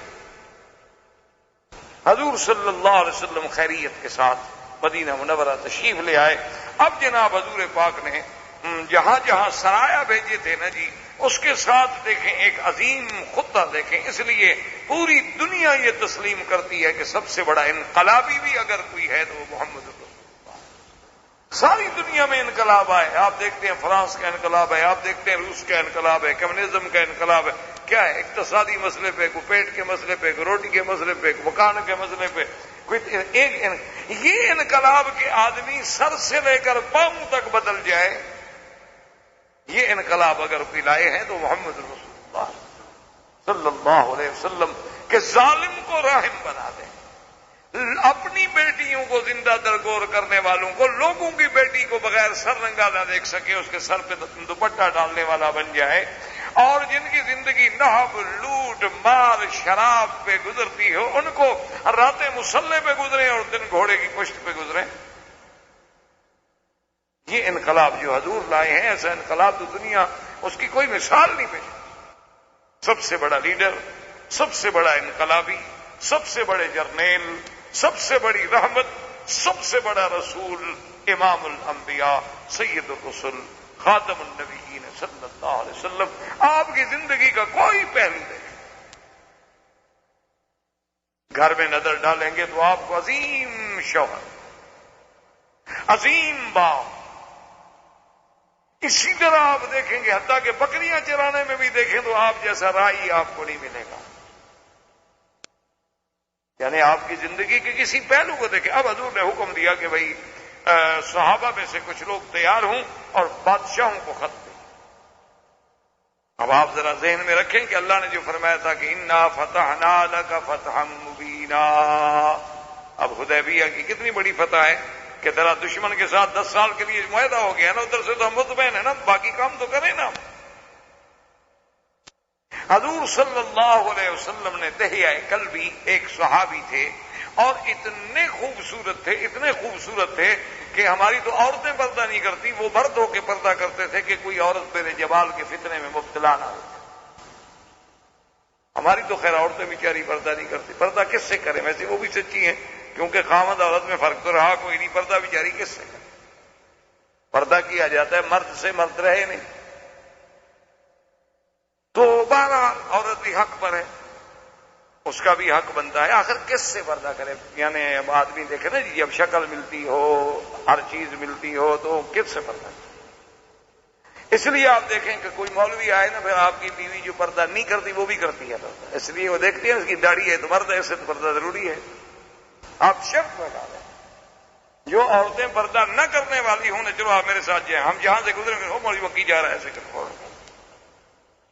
حضور صلی اللہ علیہ وسلم خیریت کے ساتھ مدینہ منورہ تشریف لے آئے. اب جناب حضور پاک نے جہاں جہاں سرایا بھیجے تھے نا جی، اس کے ساتھ دیکھیں ایک عظیم خطہ دیکھیں. اس لیے پوری دنیا یہ تسلیم کرتی ہے کہ سب سے بڑا انقلابی بھی اگر کوئی ہے تو وہ محمد رسول اللہ. ساری دنیا میں انقلاب آئے. آپ دیکھتے ہیں فرانس کا انقلاب ہے، آپ دیکھتے ہیں روس کا انقلاب ہے، کمیونزم کا انقلاب ہے. کیا ہے؟ اقتصادی مسئلے پہ، کوئی پیٹ کے مسئلے پہ، کوئی روٹی کے مسئلے پہ، کوئی مکان کے مسئلے پہ، کوئی یہ انقلاب کے آدمی سر سے لے کر پاؤں تک بدل جائے. یہ انقلاب اگر کوئی لائے ہیں تو محمد رسول اللہ صلی اللہ علیہ وسلم کے ظالم کو راحم بنا دیں. اپنی بیٹیوں کو زندہ درگور کرنے والوں کو، لوگوں کی بیٹی کو بغیر سر رنگا نہ دیکھ سکے، اس کے سر پہ دوپٹہ ڈالنے والا بن جائے. اور جن کی زندگی نہب، لوٹ، مار، شراب پہ گزرتی ہو، ان کو راتیں مسلح پہ گزریں اور دن گھوڑے کی پشت پہ گزریں. یہ انقلاب جو حضور لائے ہیں، ایسا انقلاب تو دنیا اس کی کوئی مثال نہیں پیش. سب سے بڑا لیڈر، سب سے بڑا انقلابی، سب سے بڑے جرنیل، سب سے بڑی رحمت، سب سے بڑا رسول، امام الانبیاء، سید الرسل، خاتم النبیین صلی اللہ علیہ وسلم. آپ کی زندگی کا کوئی پہلو نہیں. گھر میں نظر ڈالیں گے تو آپ کو عظیم شوہر، عظیم باپ. اسی طرح آپ دیکھیں گے حتیٰ کہ بکریاں چرانے میں بھی دیکھیں تو آپ جیسا رائی آپ کو نہیں ملے گا. یعنی آپ کی زندگی کے کسی پہلو کو دیکھیں. اب حضور نے حکم دیا کہ بھائی صحابہ میں سے کچھ لوگ تیار ہوں اور بادشاہوں کو خط دیں. اب آپ ذرا ذہن میں رکھیں کہ اللہ نے جو فرمایا تھا کہ انا فتحنا لک فتحا مبینا. اب حدیبیہ کی کتنی بڑی فتح ہے کہ ذرا دشمن کے ساتھ 10 سال کے لیے معاہدہ ہو گیا نا، ادھر سے تو ہم مطمئن ہیں نا، باقی کام تو کریں نا. حضور صلی اللہ علیہ وسلم نے دہیہ کلبی، ایک صحابی تھے اور اتنے خوبصورت تھے، اتنے خوبصورت تھے کہ ہماری تو عورتیں پردہ نہیں کرتی، وہ مرد ہو کے پردہ کرتے تھے کہ کوئی عورت میرے جمال کے فتنے میں مبتلا نہ ہو. ہماری تو خیر عورتیں بیچاری پردہ نہیں کرتی. پردہ کس سے کریں؟ ویسے وہ بھی سچی ہیں، کیونکہ خامد عورت میں فرق تو رہا کوئی نہیں. پردہ بیچاری کس سے کرے؟ پردہ کیا جاتا ہے مرد سے، مرد رہے نہیں. تو 12 عورت بھی حق پر ہے، اس کا بھی حق بنتا ہے. آخر کس سے پردہ کرے؟ یعنی اب آدمی دیکھے نا جی، جب شکل ملتی ہو، ہر چیز ملتی ہو تو کس سے پردہ کرے؟ اس لیے آپ دیکھیں کہ کوئی مولوی آئے نا، پھر آپ کی بیوی جو پردہ نہیں کرتی وہ بھی کرتی ہے پردہ. اس لیے وہ دیکھتی ہے اس کی داڑھی ہے تو مرد ہے، اس سے تو پردہ ضروری ہے. آپ شرط لگا دیں جو عورتیں پردہ نہ کرنے والی ہوں چلو آپ میرے ساتھ جائیں، ہم جہاں سے گزریں گے وہ مولوی وکی جا رہا ہے ایسے کرو،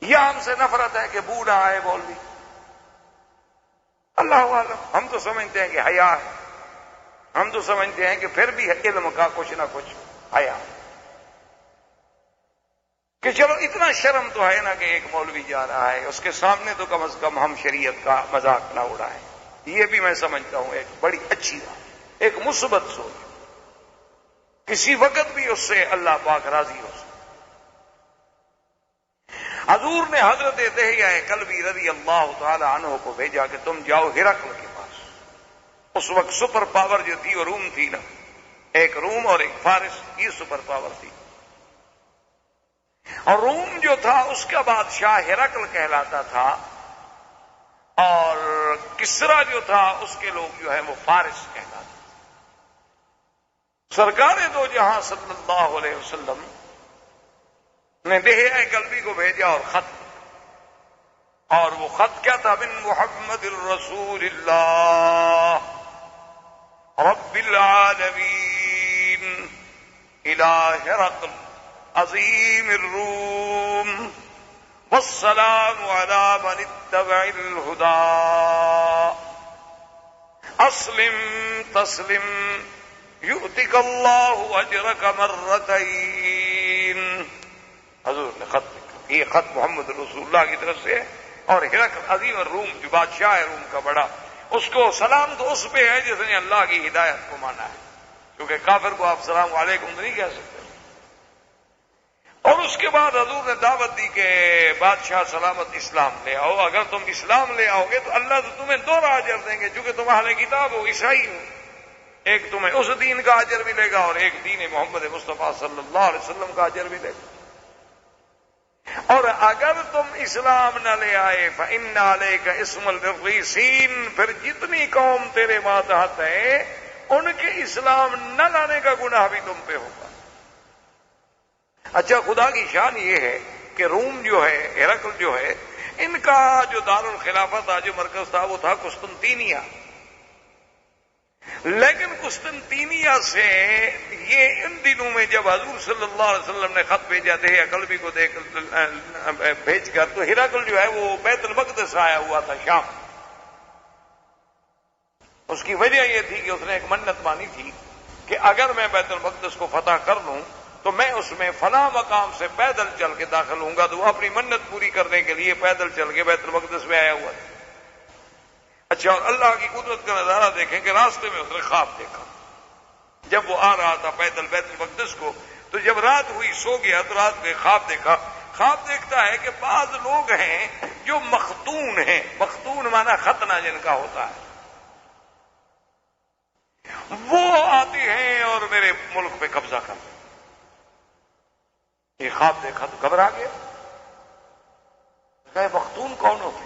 یا ہم سے نفرت ہے کہ بوڑھا آئے مولوی، اللہ عالم۔ ہم تو سمجھتے ہیں کہ حیا ہے، ہم تو سمجھتے ہیں کہ پھر بھی علم کا کچھ نہ کچھ حیا، کہ چلو اتنا شرم تو ہے نا کہ ایک مولوی جا رہا ہے، اس کے سامنے تو کم از کم ہم شریعت کا مذاق نہ اڑائیں۔ یہ بھی میں سمجھتا ہوں ایک بڑی اچھی بات، ایک مثبت سوچ، کسی وقت بھی اس سے اللہ پاک راضی ہو سکتا۔ حضور نے حضرت دحیہ کلبی رضی اللہ تعالی عنہ کو بھیجا کہ تم جاؤ ہرقل کے پاس۔ اس وقت سپر پاور جو تھی وہ روم تھی نا، ایک روم اور ایک فارس، یہ سپر پاور تھی، اور روم جو تھا اس کا بادشاہ ہرقل کہلاتا تھا، اور کسرا جو تھا اس کے لوگ جو ہے وہ فارس کہلاتے تھے۔ سرکار دو جہاں صلی اللہ علیہ وسلم نے دحیہ کلبی کو بھیجا اور خط، اور وہ خط کیا تھا؟ من محمد الرسول اللہ رب العالمین الى ہرقل عظیم الروم والسلام علی من اتبع الہدی اسلم تسلم یؤتک اللہ اجرک مرتین۔ حضور نے خط لکھا، یہ خط محمد رسول اللہ کی طرف سے ہے، اور ہرقل عظیم الروم جو بادشاہ ہے روم کا بڑا، اس کو سلام تو اس پہ ہے جس نے اللہ کی ہدایت کو مانا ہے، کیونکہ کافر کو آپ سلام علیکم تو نہیں کہہ سکتے۔ اور اس کے بعد حضور نے دعوت دی کہ بادشاہ سلامت اسلام لے آؤ، اگر تم اسلام لے آؤ گے تو اللہ تو تمہیں 2 اجر دیں گے، چونکہ تم اہل کتاب ہو، عیسائی ہو، ایک تمہیں اس دین کا اجر ملے گا اور ایک دین محمد مصطفیٰ صلی اللہ علیہ وسلم کا اجر ملے گا۔ اور اگر تم اسلام نہ لے آئے فإن علیک اسم المفلسین، پھر جتنی قوم تیرے ماتحت ہے ان کے اسلام نہ لانے کا گناہ بھی تم پہ ہوگا۔ اچھا، خدا کی شان یہ ہے کہ روم جو ہے، ہرقل جو ہے، ان کا جو دارالخلافہ تھا، جو مرکز تھا، وہ تھا قسطنطینیہ، لیکن قسطنطینیہ سے یہ ان دنوں میں جب حضور صلی اللہ علیہ وسلم نے خط بھیجا دحیہ کلبی کو بھیج کر، تو ہرقل جو ہے وہ بیت المقدس آیا ہوا تھا شام۔ اس کی وجہ یہ تھی کہ اس نے ایک منت مانی تھی کہ اگر میں بیت المقدس کو فتح کر لوں تو میں اس میں فلاں مقام سے پیدل چل کے داخل ہوں گا، تو وہ اپنی منت پوری کرنے کے لیے پیدل چل کے بیت المقدس میں آیا ہوا تھا۔ اچھا، اور اللہ کی قدرت کا نظارہ دیکھیں کہ راستے میں اس نے خواب دیکھا، جب وہ آ رہا تھا پیدل بیت المقدس کو، تو جب رات ہوئی سو گیا تو رات میں خواب دیکھا۔ خواب دیکھتا ہے کہ بعض لوگ ہیں جو مختون ہیں، مختون مانا ختنہ جن کا ہوتا ہے، وہ آتے ہیں اور میرے ملک پہ قبضہ کرتے ہیں۔ یہ خواب دیکھا تو گھبرا گیا، کہ مختون کون ہوتے؟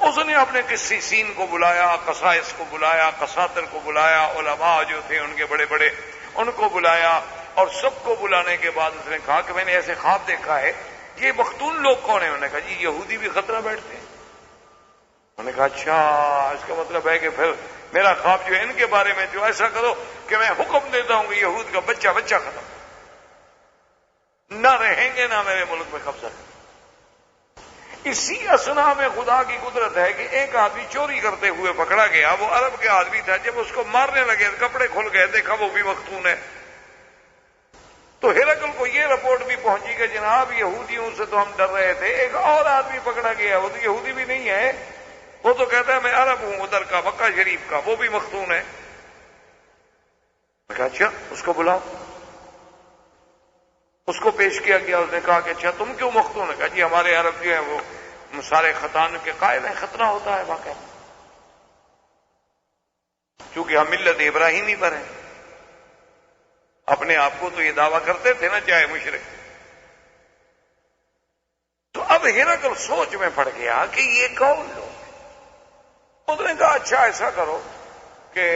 اس نے اپنے قسیسین کو بلایا، قسائس کو بلایا، قساطر کو بلایا، علماء جو تھے ان کے بڑے بڑے ان کو بلایا، اور سب کو بلانے کے بعد اس نے کہا کہ میں نے ایسے خواب دیکھا ہے، یہ مختون لوگ کون ہیں؟ انہوں نے کہا جی یہودی بھی خطرہ بیٹھتے ہیں۔ انہوں نے کہا اچھا، اس کا مطلب ہے کہ پھر میرا خواب جو ہے ان کے بارے میں، جو ایسا کرو کہ میں حکم دیتا ہوں کہ یہود کا بچہ بچہ ختم نہ رہیں گے، نہ میرے ملک میں قبضہ کریں۔ اسی اثنا میں خدا کی قدرت ہے کہ ایک آدمی چوری کرتے ہوئے پکڑا گیا، وہ عرب کے آدمی تھا، جب اس کو مارنے لگے کپڑے کھل گئے، دیکھا وہ بھی مختون ہے، تو ہرقل کو یہ رپورٹ بھی پہنچی کہ جناب یہودیوں سے تو ہم ڈر رہے تھے، ایک اور آدمی پکڑا گیا، وہ تو یہودی بھی نہیں ہے، وہ تو کہتا ہے میں عرب ہوں ادھر کا، مکہ شریف کا، وہ بھی مختون ہے۔ میں کہا اچھا اس کو بلاؤ، اس کو پیش کیا گیا، اس نے کہا کہ اچھا تم کیوں مختون ہے؟ کہا جی ہمارے عرب جو ہیں وہ سارے ختان کے قائل ہیں، ختنہ ہوتا ہے واقعہ، چونکہ ہم ملت ابراہیمی پر ہیں، اپنے آپ کو تو یہ دعویٰ کرتے تھے نا چاہے مشرک۔ تو اب ہرقل سوچ میں پڑ گیا کہ یہ کون لوگ ہیں؟ اس نے کہا اچھا ایسا کرو کہ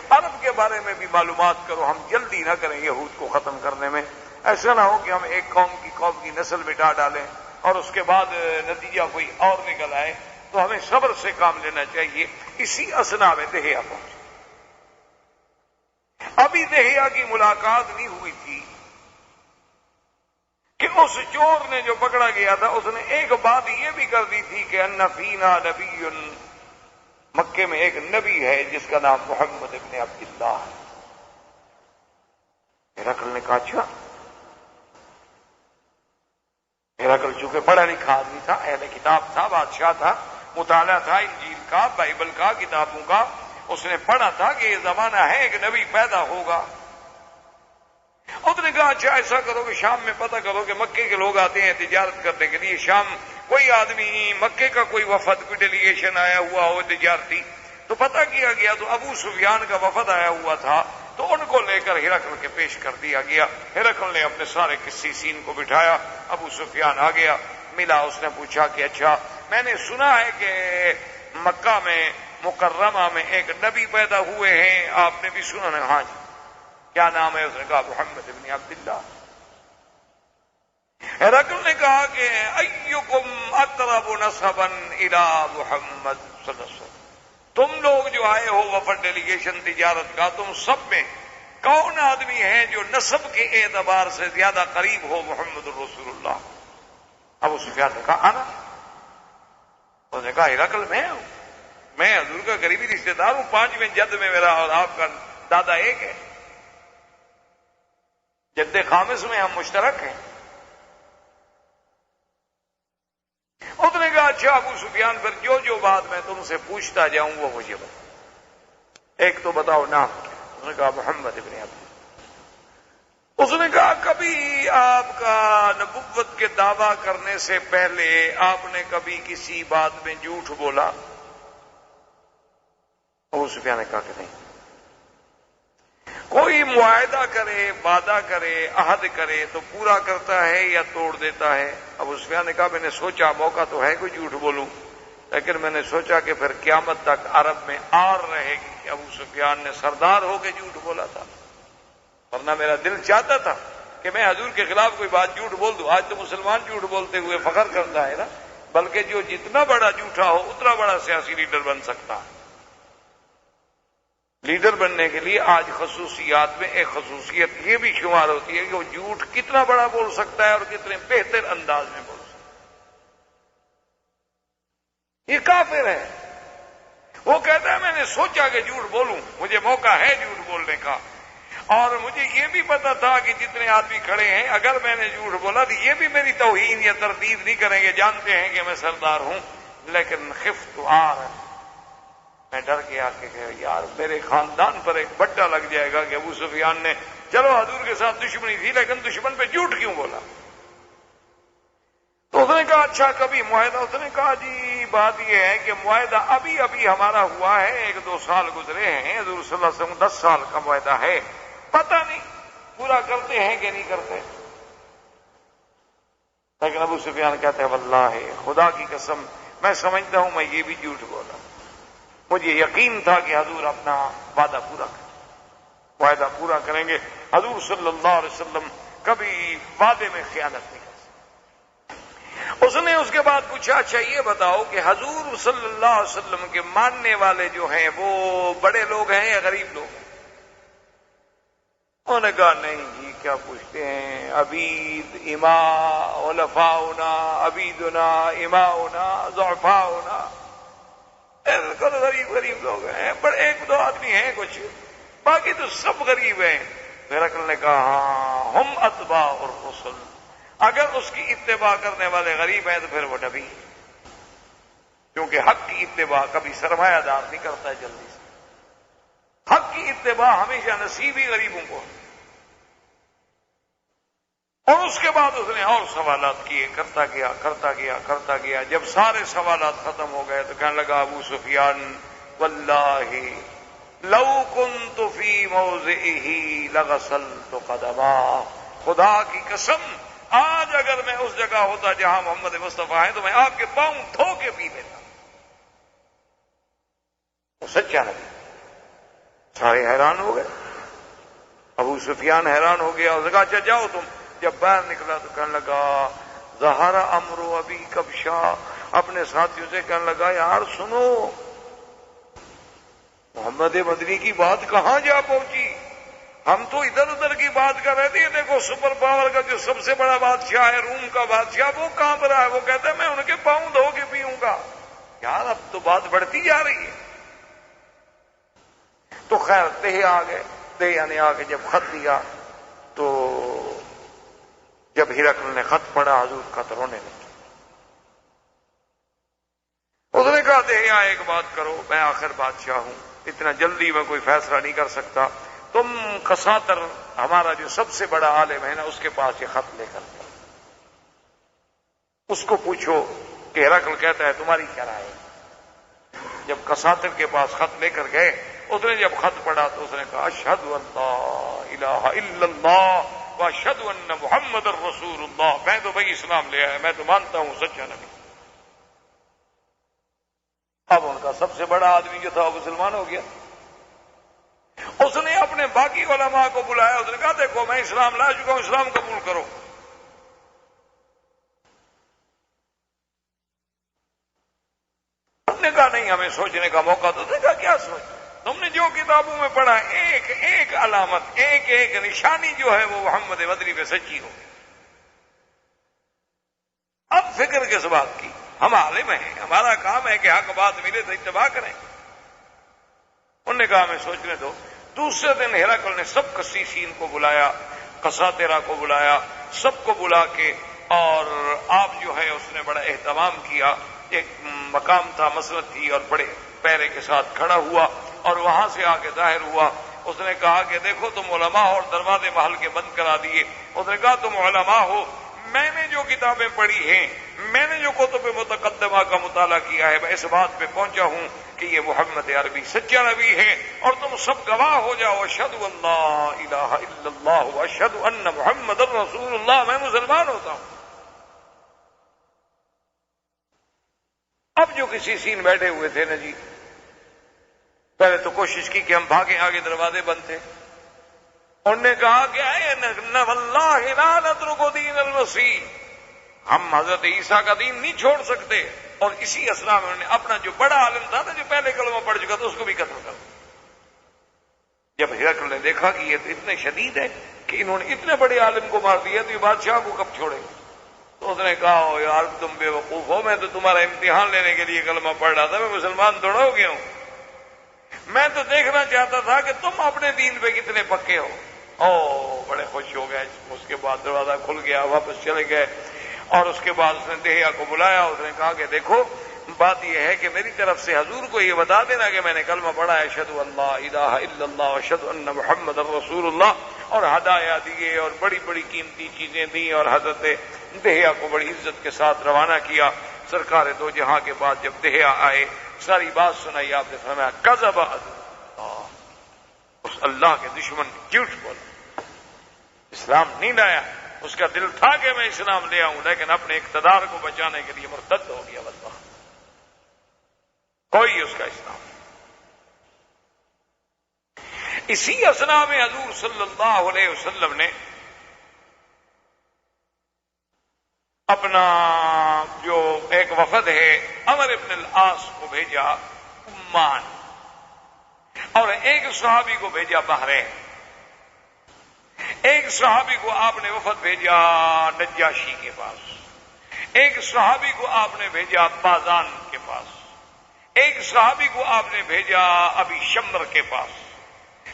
عرب کے بارے میں بھی معلومات کرو، ہم جلدی نہ کریں یہود کو ختم کرنے میں، ایسا نہ ہو کہ ہم ایک قوم کی نسل مٹا ڈالیں اور اس کے بعد نتیجہ کوئی اور نکل آئے، تو ہمیں صبر سے کام لینا چاہیے۔ اسی اثنا میں دحیہ پہنچے، ابھی دہیا کی ملاقات نہیں ہوئی تھی کہ اس چور نے جو پکڑا گیا تھا اس نے ایک بات یہ بھی کر دی تھی کہ ان فینا نبی، مکے میں ایک نبی ہے جس کا نام محمد ابن عبداللہ ہے۔ ہرقل نے کہا اچھا؟ ہرقل چونکہ پڑھا لکھا آدمی تھا، اہل کتاب تھا، بادشاہ تھا، مطالعہ تھا انجیل کا، بائبل کا، کتابوں کا، اس نے پڑھا تھا کہ یہ زمانہ ہے ایک نبی پیدا ہوگا۔ اس نے کہا اچھا ایسا کرو کہ شام میں پتہ کرو کہ مکے کے لوگ آتے ہیں تجارت کرنے کے لیے، شام کوئی آدمی مکے کا کوئی وفد، کوئی ڈیلیگیشن آیا ہوا ہو تجارتی، تو پتہ کیا گیا تو ابو سفیان کا وفد آیا ہوا تھا، تو ان کو لے کر ہرقل کے پیش کر دیا گیا۔ ہرقل نے اپنے سارے قسیسین کو بٹھایا، ابو سفیان آ گیا، ملا، اس نے پوچھا کہ اچھا میں نے سنا ہے کہ مکہ میں مکرمہ میں ایک نبی پیدا ہوئے ہیں، آپ نے بھی سنا ہے؟ ہاں جی۔ کیا نام ہے؟ اس نے کہا محمد ابن عبداللہ۔ ہرقل نے کہا کہ ایکم اقرب نسبا الی محمد صلی اللہ علیہ وسلم، تم لوگ جو آئے ہو وفد ڈیلیگیشن تجارت کا، تم سب میں کون آدمی ہے جو نسب کے اعتبار سے زیادہ قریب ہو محمد الرسول اللہ؟ ابو سفیان نے کہا انا۔ اس نے کہا ہرقل میں ہوں، میں حضور کا قریبی رشتے دار ہوں، 5ویں جد میں میرا اور آپ کا دادا ایک ہے، جد خامس میں ہم مشترک ہیں۔ اس نے کہا اچھا ابو سفیان، پھر جو بات میں تم سے پوچھتا جاؤں وہ مجھے بتا، ایک تو بتاؤ نام کیا؟ اس نے کہا محمد ابن عبداللہ۔ اس نے کہا کبھی آپ کا نبوت کے دعویٰ کرنے سے پہلے آپ نے کبھی کسی بات میں جھوٹ بولا؟ ابو سفیان نے کہا کہ نہیں۔ کوئی معاہدہ کرے، وعدہ کرے، عہد کرے تو پورا کرتا ہے یا توڑ دیتا ہے؟ ابو سفیان نے کہا میں نے سوچا موقع تو ہے کوئی جھوٹ بولوں، لیکن میں نے سوچا کہ پھر قیامت تک عرب میں آر رہے گی کہ ابو سفیان نے سردار ہو کے جھوٹ بولا تھا، ورنہ میرا دل چاہتا تھا کہ میں حضور کے خلاف کوئی بات جھوٹ بول دوں۔ آج تو مسلمان جھوٹ بولتے ہوئے فخر کرتا ہے نا، بلکہ جو جتنا بڑا جھوٹا ہو اتنا بڑا سیاسی لیڈر بن سکتا ہے۔ لیڈر بننے کے لیے آج خصوصیات میں ایک خصوصیت یہ بھی شمار ہوتی ہے کہ وہ جھوٹ کتنا بڑا بول سکتا ہے اور کتنے بہتر انداز میں بول سکتا ہے۔ یہ کافر ہے، وہ کہتا ہے میں نے سوچا کہ جھوٹ بولوں، مجھے موقع ہے جھوٹ بولنے کا، اور مجھے یہ بھی پتا تھا کہ جتنے آدمی کھڑے ہیں اگر میں نے جھوٹ بولا تو یہ بھی میری توہین یا تردید نہیں کریں گے، جانتے ہیں کہ میں سردار ہوں، لیکن خفت میں ڈر گیا کہ یار میرے خاندان پر ایک بٹا لگ جائے گا کہ ابو سفیان نے چلو حضور کے ساتھ دشمنی تھی لیکن دشمن پہ جھوٹ کیوں بولا؟ تو اس نے کہا اچھا کبھی معاہدہ؟ اس نے کہا جی بات یہ ہے کہ معاہدہ ابھی ہمارا ہوا ہے، 1-2 سال گزرے ہیں، حضور صلی اللہ علیہ وسلم 10 سال کا معاہدہ ہے، پتہ نہیں پورا کرتے ہیں کہ نہیں کرتے۔ لیکن ابو سفیان کہتے ہیں واللہ خدا کی قسم میں سمجھتا ہوں میں یہ بھی جھوٹ بولا، مجھے یقین تھا کہ حضور اپنا وعدہ پورا کریں، وعدہ پورا کریں گے، حضور صلی اللہ علیہ وسلم کبھی وعدے میں خیانت نہیں کر سکتے۔ اس نے اس کے بعد پوچھا اچھا یہ بتاؤ کہ حضور صلی اللہ علیہ وسلم کے ماننے والے جو ہیں وہ بڑے لوگ ہیں یا غریب لوگ ہیں؟ انہوں نے کہا نہیں جی کیا پوچھتے ہیں، عبید اماء علفاؤنا، عبیدنا اماؤنا ضعفاؤنا، غریب لوگ ہیں، پر 1-2 آدمی ہیں کچھ، باقی تو سب غریب ہیں۔ ہرقل نے کہا ہاں ہم اتباع الرسل، اگر اس کی اتباع کرنے والے غریب ہیں تو پھر وہ نبی ہے، کیونکہ حق کی اتباع کبھی سرمایہ دار نہیں کرتا ہے جلدی سے، حق کی اتباع ہمیشہ نصیب ہی غریبوں کو۔ اور اس کے بعد اس نے اور سوالات کیے، کرتا گیا، جب سارے سوالات ختم ہو گئے تو کہنے لگا ابو سفیان واللہ لو کنت فی موضعہ لغسلت قدما، خدا کی قسم آج اگر میں اس جگہ ہوتا جہاں محمد مصطفیٰ ہیں تو میں آپ کے پاؤں دھو کے پی لیتا۔ وہ سچا نبی، سارے حیران ہو گئے، ابو سفیان حیران ہو گیا، اس نے کہا اچھا جاؤ تم۔ جب باہر نکلا تو کہنے لگا ظہر امر ابی کبشا، اپنے ساتھیوں سے کہنے لگا یار سنو محمد مدنی کی بات کہاں جا پہنچی، ہم تو ادھر ادھر کی بات کر رہے تھے. یہ دیکھو سپر پاور کا جو سب سے بڑا بادشاہ ہے، روم کا بادشاہ، وہ کانپ رہا ہے. وہ کہتا ہے میں ان کے پاؤں دھو کے پیوں گا. یار اب تو بات بڑھتی جا رہی ہے. تو خیر دہیا آ گئے. دہیا نے آ کے جب خط دیا تو جب ہرقل نے خط پڑھا حضور کا تو رونے لگا. اس نے کہا دہیا ایک بات کرو، میں آخر بادشاہ ہوں، اتنا جلدی میں کوئی فیصلہ نہیں کر سکتا. تم کساتر ہمارا جو سب سے بڑا عالم ہے نا، اس کے پاس یہ خط لے کر جاؤ. اس کو پوچھو کہ ہرقل کہتا ہے تمہاری کیا رائے ہے. جب کساتر کے پاس خط لے کر گئے، اس نے جب خط پڑھا تو اس نے کہا اشہد ان لا الہ الا اللہ واشہد ان محمد الرسول اللہ. میں تو بھائی اسلام لے آیا، میں تو مانتا ہوں سچا نبی. اب ان کا سب سے بڑا آدمی جو تھا وہ مسلمان ہو گیا. اس نے اپنے باقی علماء کو بلایا. اس نے کہا دیکھو میں اسلام لا چکا ہوں، اسلام قبول کرو. انہوں نے کہا نہیں، ہمیں سوچنے کا موقع تو دے گا. کیا سوچ؟ تم نے جو کتابوں میں پڑھا ایک ایک علامت، ایک ایک نشانی جو ہے وہ محمد مدنی پہ سچی ہو. اب فکر کس بات کی؟ ہم عالم ہیں، ہمارا کام ہے کہ حق بات ملے تو اتباع کریں. انہوں نے کہا ہمیں سوچنے دو. دوسرے دن ہرقل نے سب قسیسین کو بلایا، قساطرہ کو بلایا، سب کو بلا کے، اور آپ جو ہے اس نے بڑا اہتمام کیا. ایک مقام تھا، مسند تھی، اور بڑے پیرے کے ساتھ کھڑا ہوا اور وہاں سے آ کے ظاہر ہوا. اس نے کہا کہ دیکھو تم علماء ہو اور دروازے محل کے بند کرا دیے. اس نے کہا تم علماء ہو، میں نے جو کتابیں پڑھی ہیں، میں نے جو کتب متقدمہ کا مطالعہ کیا ہے، میں اس بات پہ پہنچا ہوں کہ یہ محمد عربی سچا نبی ہے، اور تم سب گواہ ہو جاؤ اشہد ان لا الہ الا اللہ واشہد ان محمد الرسول اللہ. میں مسلمان ہوتا ہوں. اب جو کسی سین بیٹھے ہوئے تھے نا جی، پہلے تو کوشش کی کہ ہم بھاگیں، آگے دروازے بند تھے. انہوں نے کہا کہ واللہ لا نترک دین المسیح، ہم حضرت عیسیٰ کا دین نہیں چھوڑ سکتے. اور اسی اسنا میں انہوں نے اپنا جو بڑا عالم تھا نا، جو پہلے کلمہ پڑھ چکا تھا، اس کو بھی قتل کر دیا. جب ہرقل نے دیکھا کہ یہ تو اتنے شدید ہے کہ انہوں نے اتنے بڑے عالم کو مار دیا، تو یہ بادشاہ کو کب چھوڑے. تو اس نے کہا او یار تم بے وقوف ہو، میں تو تمہارا امتحان لینے کے لیے کلمہ پڑھ رہا تھا، میں مسلمان تھوڑا ہو گیا ہوں. میں تو دیکھنا چاہتا تھا کہ تم اپنے دین پہ کتنے پکے ہو. او بڑے خوش ہو گئے. اس کے بعد دروازہ کھل گیا، واپس چلے گئے. اور اس کے بعد اس نے دہیا کو بلایا. اس نے کہا کہ دیکھو بات یہ ہے کہ میری طرف سے حضور کو یہ بتا دینا کہ میں نے کلمہ پڑھا ہے اشہد ان لا الہ الا اللہ اشہد ان محمد الرسول اللہ، اور ہدایہ دیے اور بڑی بڑی قیمتی چیزیں دیں، اور حضرت دہیا کو بڑی عزت کے ساتھ روانہ کیا. سرکار دو جہاں کے بعد جب دہیا آئے، ساری بات سنائی. آپ نے فرمایا کذب اللہ، اس اللہ کے دشمن نے جھوٹ بولا، اسلام نہیں لایا. اس کا دل تھا کہ میں اسلام لے آؤں، لیکن اپنے اقتدار کو بچانے کے لیے مرتد ہو گیا. واللہ کوئی اس کا اسلام. اسی اسنا میں حضور صلی اللہ علیہ وسلم نے اپنا جو ایک وفد ہے عمر ابن العاص کو بھیجا عمان، اور ایک صحابی کو بھیجا بحرین. ایک صحابی کو آپ نے وفد بھیجا نجاشی کے پاس، ایک صحابی کو آپ نے بھیجا بازان کے پاس، ایک صحابی کو آپ نے بھیجا ابی شمر کے پاس،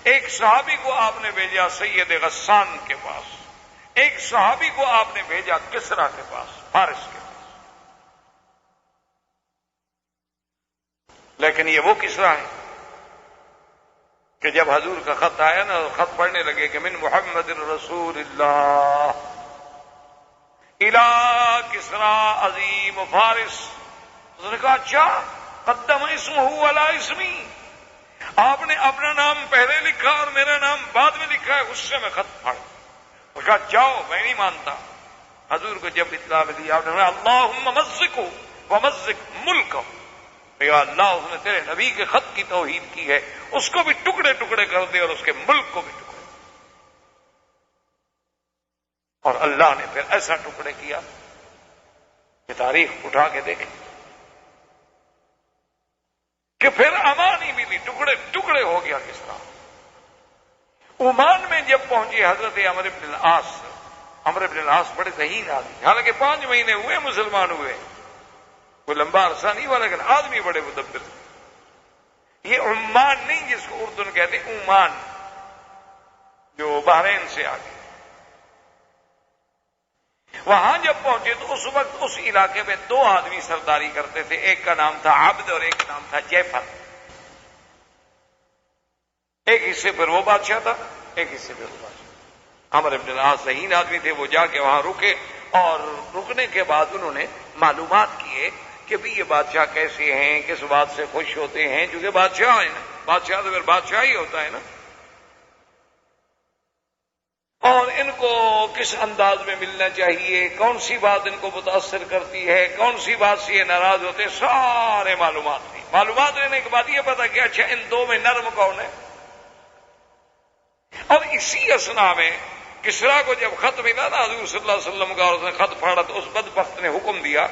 ایک صحابی کو آپ نے بھیجا سید غسان کے پاس، ایک صحابی کو آپ نے بھیجا کسرا کے پاس، فارس کے پاس. لیکن یہ وہ کسرا ہے کہ جب حضور کا خط آیا نا، خط پڑھنے لگے کہ من محمد رسول اللہ الى کسرا عظیم فارس. اس نے کہا اچھا قدم اسمہ علی اسمی، آپ نے اپنا نام پہلے لکھا اور میرا نام بعد میں لکھا ہے. اس سے میں خط پڑھ. اس نے کہا جاؤ، میں نہیں مانتا. حضور کو جب اطلاع ملی، آپ نے کہا اللہم مزقو ومزق ملکہ، یا اللہ اس نے تیرے نبی کے خط کی توہین کی ہے، اس کو بھی ٹکڑے ٹکڑے کر دے اور اس کے ملک کو بھی ٹکڑے. اور اللہ نے پھر ایسا ٹکڑے کیا کہ تاریخ اٹھا کے دیکھیں کہ پھر امان ہی ملی، ٹکڑے ٹکڑے ہو گیا کس طرح. عمان میں جب پہنچی حضرت عمرو بن العاص بڑے ذہین آدمی، حالانکہ 5 مہینے ہوئے مسلمان ہوئے، کوئی لمبا عرصہ نہیں ہوا، لیکن آدمی بڑے مدبر تھے۔ یہ عمان نہیں جس کو اردن کہتے، عمان جو بحرین سے آگے، وہاں جب پہنچے تو اس وقت اس علاقے میں 2 آدمی سرداری کرتے تھے، ایک کا نام تھا عبد اور ایک کا نام تھا جعفر۔ ایک حصے پر وہ بادشاہ تھا، ایک حصے پر وہ بادشاہ۔ عمرو بن العاص ذہین آدمی تھے، وہ جا کے وہاں رکے، اور رکنے کے بعد انہوں نے معلومات کیے کہ بھی یہ بادشاہ کیسے ہیں، کس بات سے خوش ہوتے ہیں، کیونکہ بادشاہ ہے نا، بادشاہ تو پھر بادشاہ ہی ہوتا ہے نا، اور ان کو کس انداز میں ملنا چاہیے، کون سی بات ان کو متاثر کرتی ہے، کون سی بات سے یہ ناراض ہوتے، سارے معلومات دی۔ معلومات لینے کے بعد یہ پتا کہ اچھا ان 2 میں نرم کون ہے۔ اور اسی اسنا میں کسریٰ کو جب خط ملا نا حضور صلی اللہ علیہ وسلم کا، اور اس نے خط پھاڑا تو اس بدبخت نے حکم دیا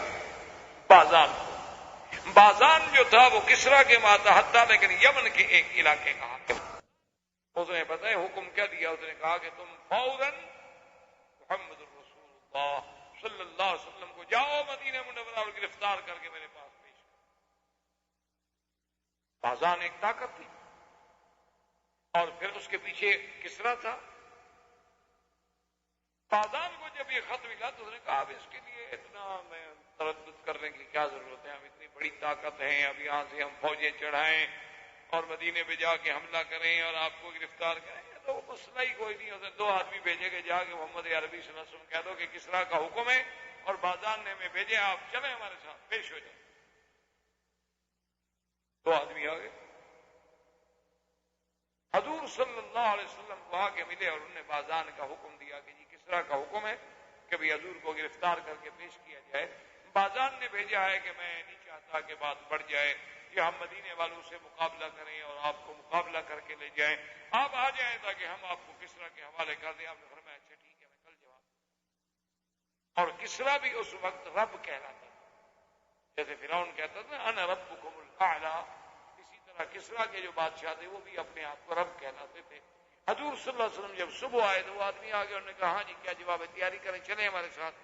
بازان کو۔ بازان جو تھا وہ کسریٰ کے ماتحت تھا، لیکن یمن کے ایک علاقے کا حاکم۔ اس نے پتہ ہے حکم کیا دیا، اس نے کہا کہ تم فوراً محمد رسول اللہ صلی اللہ علیہ وسلم کو جاؤ مدینہ منورہ اور گرفتار کر کے میرے پاس پیش کرو۔ بازان ایک طاقت تھی، اور پھر اس کے پیچھے کسریٰ تھا۔ بازان کو جب یہ خط ملا تو اس نے کہا اب اس کے لیے اتنا میں تردد کرنے کی کیا ضرورت ہے، ہم اتنی بڑی طاقت ہیں، اب یہاں سے ہم فوجیں چڑھائیں اور مدینے پہ جا کے حملہ کریں اور آپ کو گرفتار کریں، تو وہ مسئلہ ہی کوئی نہیں۔ اس نے 2 آدمی بھیجے کہ جا کے محمد عربی صلی اللہ علیہ وسلم کہہ دو کہ کسریٰ کا حکم ہے اور بازان نے ہمیں بھیجے، آپ چلیں ہمارے ساتھ پیش ہو جائیں۔ 2 آدمی آ گئے، حضور صلی اللہ علیہ وسلم کو آ کے ملے، اور انہوں نے بازان کا حکم دیا کہ جی کسریٰ کا حکم ہے کہ بھی حضور کو گرفتار کر کے پیش کیا جائے۔ بازان نے بھیجا ہے کہ میں نہیں چاہتا کہ بات بڑھ جائے، کہ ہم مدینے والوں سے مقابلہ کریں اور آپ کو مقابلہ کر کے لے جائیں، آپ آ جائیں تاکہ ہم آپ کو کسریٰ کے حوالے کر دیں۔ آپ نے فرمایا اچھا ٹھیک ہے، میں کل جواب دوں۔ اور کسریٰ بھی اس وقت رب کہلاتا تھا، جیسے فرعون کہتا تھا انا ربکم الاعلی، اسی طرح کسریٰ کے جو بادشاہ تھے وہ بھی اپنے آپ کو رب کہلاتے تھے۔ حضور صلی اللہ علیہ وسلم جب صبح آئے تو وہ آدمی آگے، انہوں نے کہا ہاں جی کیا جواب ہے، تیاری کریں چلیں ہمارے ساتھ۔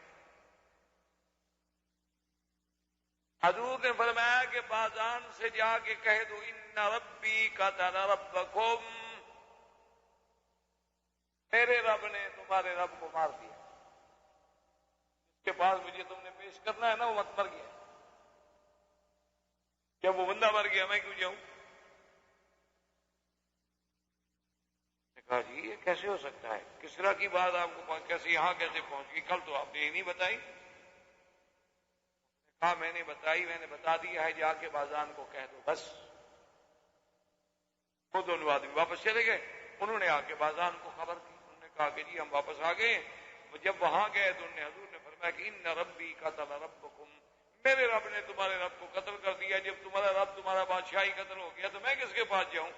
حضور نے فرمایا کہ بازان سے جا کے کہہ دو ان ربی قتل ربکم، میرے رب نے تمہارے رب کو مار دیا، اس کے پاس مجھے تم نے پیش کرنا ہے نا، وہ مت مر گیا، جب وہ بندہ مر گیا میں کیوں جاؤں؟ کہا جی یہ کیسے ہو سکتا ہے، کسریٰ کی بات آپ کو کیسے یہاں کیسے پہنچ گئی، کل تو آپ نے یہ نہیں بتائی۔ کہا میں نے بتائی، میں نے بتا دیا ہے، جا کے بازان کو کہہ دو بس۔ وہ 2 آدمی واپس چلے گئے، انہوں نے آ کے بازان کو خبر کی، انہوں نے کہا کہ جی ہم واپس آ گئے۔ جب وہاں گئے تو حضور نے فرمایا کہ ان ربی قتل ربکم، میرے رب نے تمہارے رب کو قتل کر دیا، جب تمہارا رب تمہارا بادشاہ ہی قتل ہو گیا تو میں کس کے پاس جاؤں؟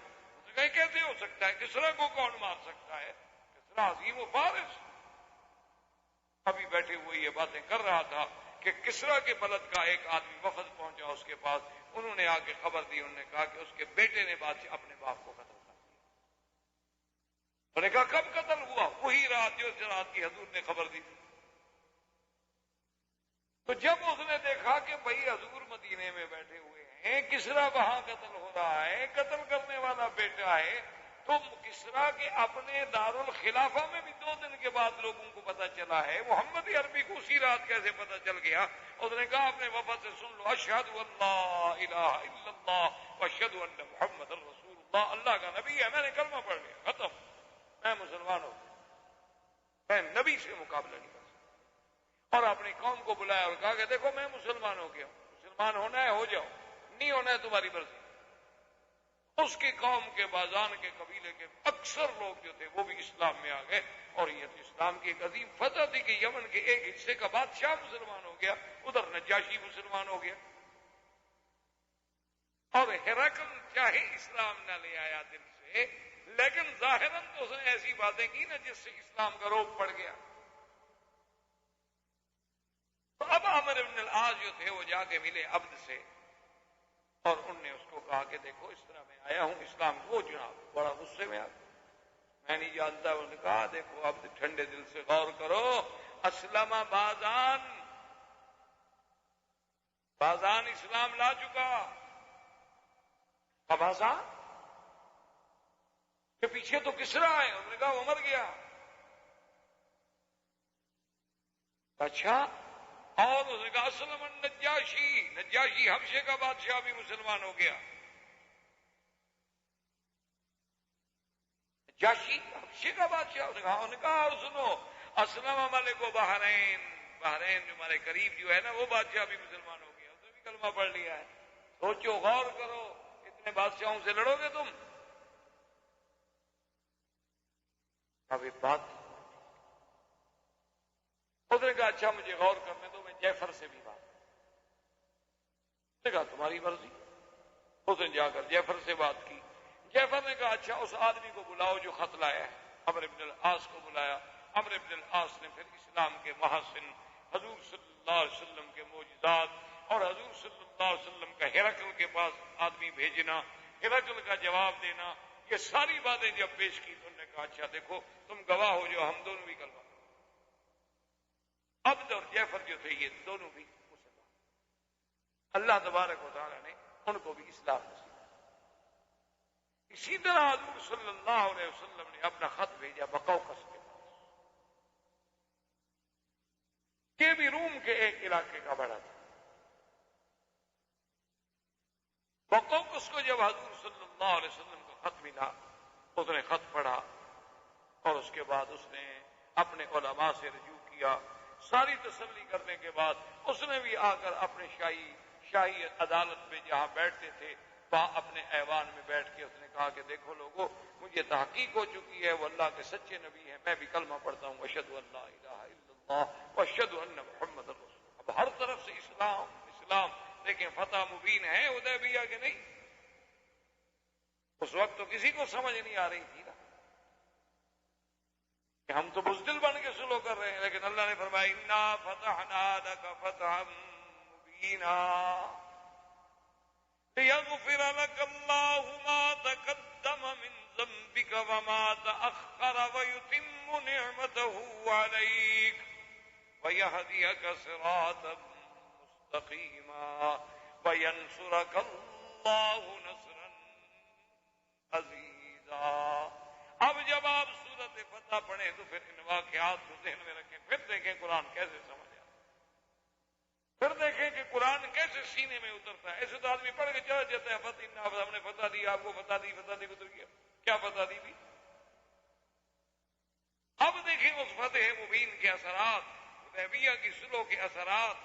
کیسے ہو سکتا ہے، کسریٰ کو کون مار سکتا ہے، کسریٰ عظیم و فارس۔ ابھی بیٹھے ہوئے یہ باتیں کر رہا تھا کہ کسریٰ کے بلد کا ایک آدمی وفد پہنچا اس کے پاس، انہوں نے آ کے خبر دی، انہوں نے کہا کہ اس کے بیٹے نے بادشاہ اپنے باپ کو قتل کر دیا۔ انہوں نے کہا کب قتل ہوا؟ وہی رات جو رات کی حضور نے خبر دی تھی۔ تو جب اس نے دیکھا کہ بھائی حضور مدینے میں بیٹھے ہوئے ہیں، کسریٰ وہاں قتل ہو رہا ہے، قتل کرنے والا بیٹا ہے، تو کسریٰ کے اپنے دارالخلافہ میں بھی 2 دن کے بعد لوگوں کو پتا چلا ہے، محمد عربی کو اسی رات کیسے پتا چل گیا؟ اس نے کہا اپنے وفد سے سن لو اشہد ان لا الہ الا اللہ واشہد ان محمد رسول اللہ، اللہ کا نبی ہے، میں نے کلمہ پڑھ لیا، ختم، میں مسلمان ہوں، میں نبی سے مقابلہ نہیں کر سکتا۔ اور اپنی قوم کو بلایا اور کہا کہ دیکھو میں مسلمان ہو گیا ہوں، مسلمان ہونا ہے ہو جاؤ، نہیں ہونا ہے تمہاری مرضی۔ اس کی قوم کے بازان کے قبیلے کے اکثر لوگ جو تھے وہ بھی اسلام میں آ گئے، اور یہ اسلام کی ایک عظیم فتح تھی کہ یمن کے ایک حصے کا بادشاہ مسلمان ہو گیا، ادھر نجاشی مسلمان ہو گیا، اور ہرقل چاہے اسلام نہ لے آیا دل سے، لیکن ظاہراً تو اس نے ایسی باتیں کی نا جس سے اسلام کا روپ پڑ گیا۔ تو اب عمرو بن العاص جو تھے وہ جا کے ملے عبد سے، اور انہوں نے اس کو کہا کہ دیکھو اس طرح میں آیا ہوں اسلام کو، جناب بڑا غصے میں آ میں نہیں جانتا. انہوں نے کہا دیکھو اب ٹھنڈے دل سے غور کرو. اسلم بازان اسلام لا چکا. اب آزان کہ پیچھے تو کسرا ہے. انہوں نے کہا وہ مر گیا. اچھا اور اس نے کہا اسلم نجاشی حبشے کا بادشاہ بھی مسلمان ہو گیا. نجاشی حبشے کا بادشاہ. انہوں نے کہا اور سنو اسلم ملک و بحرین جو ہمارے قریب جو ہے نا وہ بادشاہ بھی مسلمان ہو گیا. اس نے بھی کلمہ پڑھ لیا ہے. سوچو غور کرو اتنے بادشاہوں سے لڑو گے تم. اب ایک بات اس نے کہا اچھا مجھے غور کرنے دو میں جعفر سے بھی بات. اس نے کہا تمہاری مرضی. اس نے جا کر جعفر سے بات کی. جعفر نے کہا اچھا اس آدمی کو بلاؤ جو خط لایا ہے. عمرو بن العاص کو بلایا. عمرو بن العاص نے پھر اسلام کے محاسن حضور صلی اللہ علیہ وسلم کے معجزات اور حضور صلی اللہ علیہ وسلم کا ہرقل کے پاس آدمی بھیجنا, ہرقل کا جواب دینا, یہ ساری باتیں جب پیش کی تو انہوں نے کہا اچھا دیکھو تم گواہ ہو جو ہم دونوں بھی کلمہ. عبد اور جعفر جو تھے یہ دونوں بھی مسلمان. اللہ تبارک و تعالی نے ان کو بھی اسلام نصیب. اسی طرح حضور صلی اللہ علیہ وسلم نے اپنا خط بھیجا بقوقس کے پاس. یہ بھی روم کے ایک علاقے کا بڑا تھا. بقوقس کو جب حضور صلی اللہ علیہ وسلم کو خط ملا اس نے خط پڑھا اور اس کے بعد اس نے اپنے علماء سے رجوع کیا. ساری تسلی کرنے کے بعد اس نے بھی آ کر اپنے شاہی عدالت میں جہاں بیٹھتے تھے وہاں اپنے ایوان میں بیٹھ کے اس نے کہا کہ دیکھو لوگوں مجھے تحقیق ہو چکی ہے وہ اللہ کے سچے نبی ہیں. میں بھی کلمہ پڑھتا ہوں اشہد ان لا الہ الا اللہ واشہد ان محمد رسول. اب ہر طرف سے اسلام لیکن فتح مبین ہے حدیبیہ کے نہیں. اس وقت تو کسی کو سمجھ نہیں آ رہی تھی نا کہ ہم تو بزدل بن کے سلو کر رہے ہیں. لیکن اللہ نے فرمایا انا فتحنا لک فتحا مبینا لیغفر لک اللہ ما تقدم من ذنبک وما تأخر ویتم نعمته علیک ویہدیک صراطا مستقیما وینصرک اللہ نصرا عزیزا. اب جب آپ سورت فتح پڑھیں تو پھر ان واقعات کو ذہن میں رکھیں. پھر دیکھیں قرآن کیسے سمجھ آتا ہے. پھر دیکھیں کہ قرآن کیسے سینے میں اترتا ہے. ایسے تو آدمی پڑھ کے چلا جاتا ہے فتح ہم نے فتح دی آپ کو فتح دی اتر گیا. کیا فتح دی بھی. اب دیکھیں اس فتح مبین کے اثرات, حدیبیہ کی صلح کے اثرات,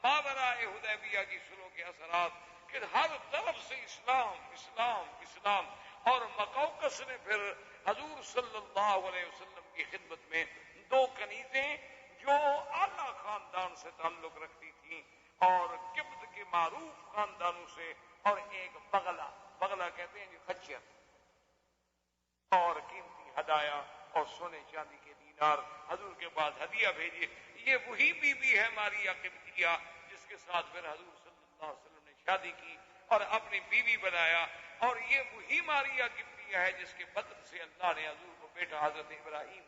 ماوراء حدیبیہ کی صلح کے اثرات کہ ہر طرف سے اسلام اسلام اسلام. اور مقوقس نے پھر حضور صلی اللہ علیہ وسلم کی خدمت میں دو کنیزیں جو اعلیٰ خاندان سے تعلق رکھتی تھیں اور قبط کے معروف خاندانوں سے, اور ایک بغلہ کہتے ہیں جو خچر, اور قیمتی ہدایا اور سونے چاندی کے دینار حضور کے پاس ہدیہ بھیجے. یہ وہی بی بی ہے ماریہ قبطیہ جس کے ساتھ پھر حضور صلی اللہ علیہ وسلم نے شادی کی اور اپنی بیوی بنایا. اور یہ وہی ماریہ قبطیہ ہے جس کے بدن سے اللہ نے حضور کو بیٹا حضرت ابراہیم.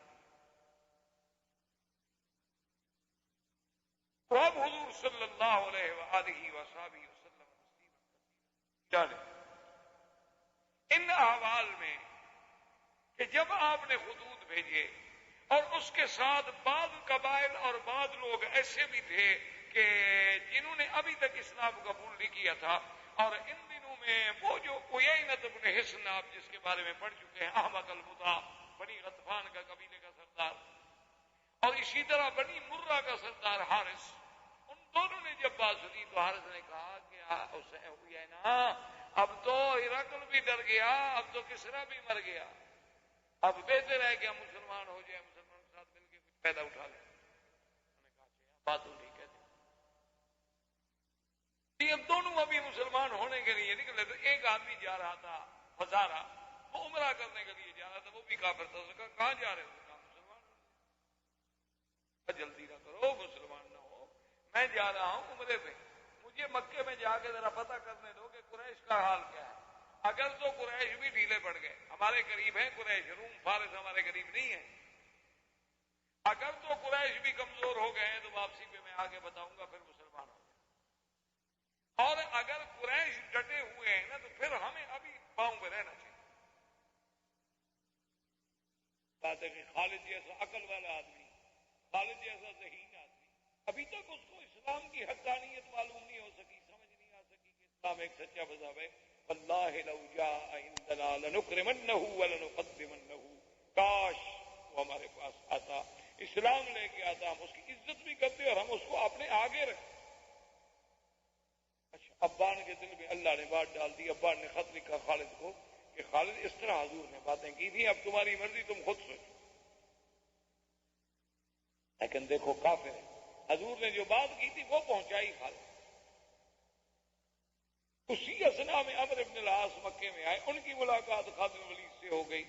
تو اب حضور صلی اللہ علیہ وآلہ وصحبہ وسلم ان احوال میں کہ جب آپ نے خطوط بھیجے اور اس کے ساتھ بعض قبائل اور بعض لوگ ایسے بھی تھے کہ جنہوں نے ابھی تک اسلام قبول نہیں کیا تھا, اور ان دنوں میں وہ جو عیینۃ بن حصن آپ جس کے بارے میں پڑھ چکے ہیں, احمق المطاع بنی غطفان کا قبیلے کا سردار, اور اسی طرح بنی مرہ کا سردار حارث, ان دونوں نے جب بات سنی تو حارث نے کہا کہ عیینہ اب تو ہرقل بھی ڈر گیا, اب تو کسرا بھی مر گیا, اب بہتر ہے کہ ہم مسلمان ہو جائیں, مسلمان کے ساتھ مل کے کچھ پیدا اٹھا لیں. انہوں نے کہا بات تو نہیں کہتے. اب دونوں ابھی مسلمان ہونے کے لیے نکلے تو ایک آدمی جا رہا تھا ہزارہ, وہ عمرہ کرنے کے لیے جا رہا تھا, وہ بھی کافر تھا. اس نے کہا کہاں جا رہے ہو؟ کہا مسلمان. جلدی نہ کرو, مسلمان نہ ہو, میں جا رہا ہوں عمرے پہ, مجھے مکے میں جا کے ذرا پتہ کرنے دو کہ قریش کا حال کیا ہے. اگر تو قریش بھی ڈھیلے پچھڑے پڑ گئے. ہمارے قریب ہیں قریش، روم فارس ہمارے قریب نہیں ہے. اگر تو قریش بھی کمزور ہو گئے ہیں تو واپسی پہ میں آگے بتاؤں گا پھر مسلمان ہو گئے. اور اگر قریش ڈٹے ہوئے ہیں نا تو پھر ہمیں ابھی پاؤں پہ رہنا چاہیے. بات ہے کہ خالد جیسا عقل والا آدمی، خالد جیسا ذہین آدمی، ابھی تک اس کو اسلام کی حقانیت معلوم نہیں ہو سکی، سمجھ نہیں آ سکی کہ اسلام ایک سچا مذہب ہے. واللہ لو جاء عندنا لنکرمنہ ولنقدمنہ، کاش وہ ہمارے پاس آتا، اسلام لے کے آتا، ہم اس کی عزت بھی کرتے اور ہم اس کو اپنے آگے رکھتے. اچھا، ابان کے دل میں اللہ نے بات ڈال دی. ابان نے خط لکھا خالد کو کہ خالد اس طرح حضور نے باتیں کی تھیں، اب تمہاری مرضی، تم خود سوچو. لیکن دیکھو کافر ہے، حضور نے جو بات کی تھی وہ پہنچائی خالد. اسی اسنا میں عمرو بن العاص مکے میں آئے، ان کی ملاقات خالد بن ولید سے ہو گئی.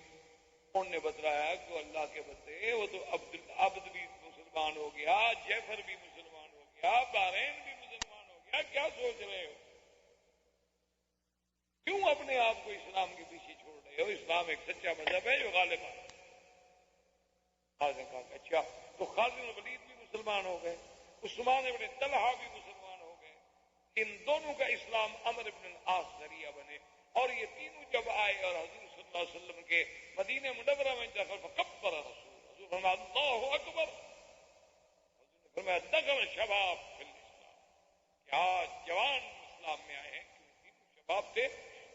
انہوں نے بتلایا کہ اللہ کے بندے وہ تو عبد بھی مسلمان ہو گیا، جعفر بھی مسلمان ہو گیا، بحرین بھی مسلمان ہو گیا، کیا سوچ رہے ہو؟ کیوں اپنے آپ کو اسلام کے پیچھے چھوڑ رہے ہو؟ اسلام ایک سچا مذہب ہے جو غالب آ. خالد نے کہا کہ اچھا، تو خالد بن ولید بھی مسلمان ہو گئے، عثمان بن طلحہ بھی مسلمان ہو گئے. ان دونوں کا اسلام عمرو بن العاص ذریعہ بنے. اور یہ تینوں جب آئے اور حضور صلی اللہ علیہ وسلم کے مدینہ منورہ میں داخل، فکبر حضور فرمایا اللہ اکبر. حضور نے فرمایا دخل شباب فی الاسلام، کیا جوان اسلام میں آئے ہیں، تینوں شباب تھے.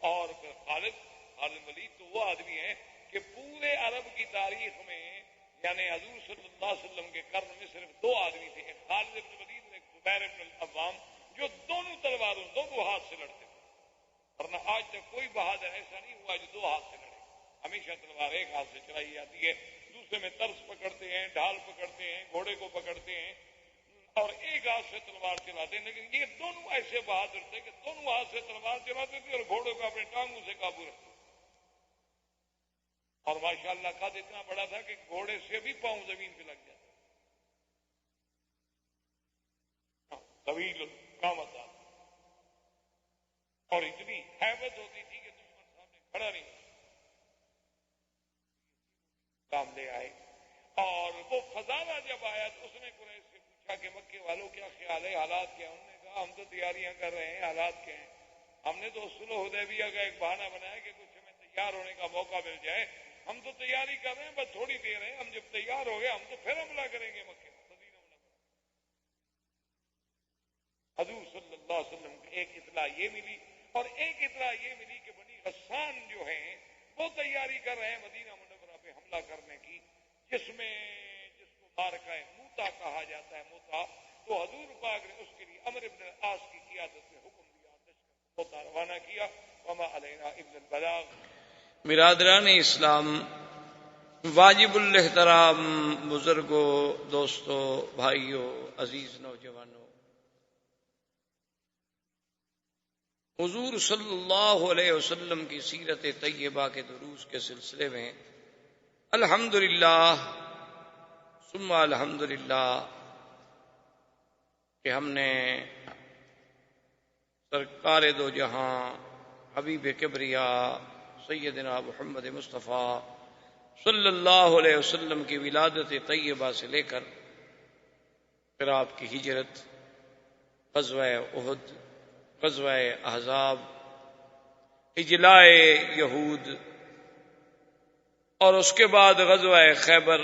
اور پھر خالد ولید تو وہ آدمی ہیں کہ پورے عرب کی تاریخ میں یعنی حضور صلی اللہ علیہ وسلم کے قرن میں صرف دو آدمی تھے، ایک خالد بن ولید اور ایک زبیر بن العوام، جو دونوں تلواروں دونوں ہاتھ سے لڑتے تھے. ورنہ آج تک کوئی بہادر ایسا نہیں ہوا جو دو ہاتھ سے لڑے. ہمیشہ تلوار ایک ہاتھ سے چلائی جاتی ہے، دوسرے میں طرز پکڑتے ہیں، ڈھال پکڑتے ہیں، گھوڑے کو پکڑتے ہیں اور ایک ہاتھ سے تلوار چلاتے ہیں. لیکن یہ دونوں ایسے بہادر تھے کہ دونوں ہاتھ سے تلوار چلاتے تھے اور گھوڑے کو اپنے ٹانگوں سے قابو رکھتے. اور ماشاءاللہ قد اتنا بڑا تھا کہ گھوڑے سے بھی پاؤں زمین پہ لگ جاتا. طویل قامت آتا اور اتنی ہیبت ہوتی تھی کہ دشمن سامنے کھڑا نہیں کام لے آئے. اور وہ فضالہ جب آیا تو اس نے قریش سے پوچھا کہ مکے والوں کیا خیال ہے، حالات کیا؟ انہوں نے کہا ہم تو تیاریاں کر رہے ہیں، حالات کیا ہیں؟ ہم نے تو صلح حدیبیہ کا ایک بہانہ بنایا کہ کچھ ہمیں تیار ہونے کا موقع مل جائے. ہم تو تیاری کر رہے ہیں، بس تھوڑی دیر ہے، ہم جب تیار ہو گئے ہم تو پھر حملہ کریں گے مکے میں، مدینہ منورہ. حضور صلی اللہ علیہ وسلم کو ایک اطلاع یہ ملی اور ایک اطلاع یہ ملی کہ بنی غسان جو ہیں وہ تیاری کر رہے ہیں مدینہ منورہ پہ حملہ کرنے کی، جس کو مارکہ موتا کہا جاتا ہے. موتا تو حضور پاک نے اس کے لیے عمرو بن العاص کی قیادت میں حکم دیا، لشکر کو موتا روانہ کیا. وما علینا الا البلاغ. برادران اسلام، واجب الاحترام بزرگوں، دوستوں، بھائیوں، عزیز نوجوانوں، حضور صلی اللہ علیہ وسلم کی سیرت طیبہ کے دروس کے سلسلے میں الحمدللہ ثم الحمدللہ کہ ہم نے سرکار دو جہاں حبیب کبریا سیدنا محمد مصطفیٰ صلی اللہ علیہ وسلم کی ولادت طیبہ سے لے کر پھر آپ کی ہجرت، غزوہ احد، غزوہ احزاب، اجلاء یہود، اور اس کے بعد غزوہ خیبر،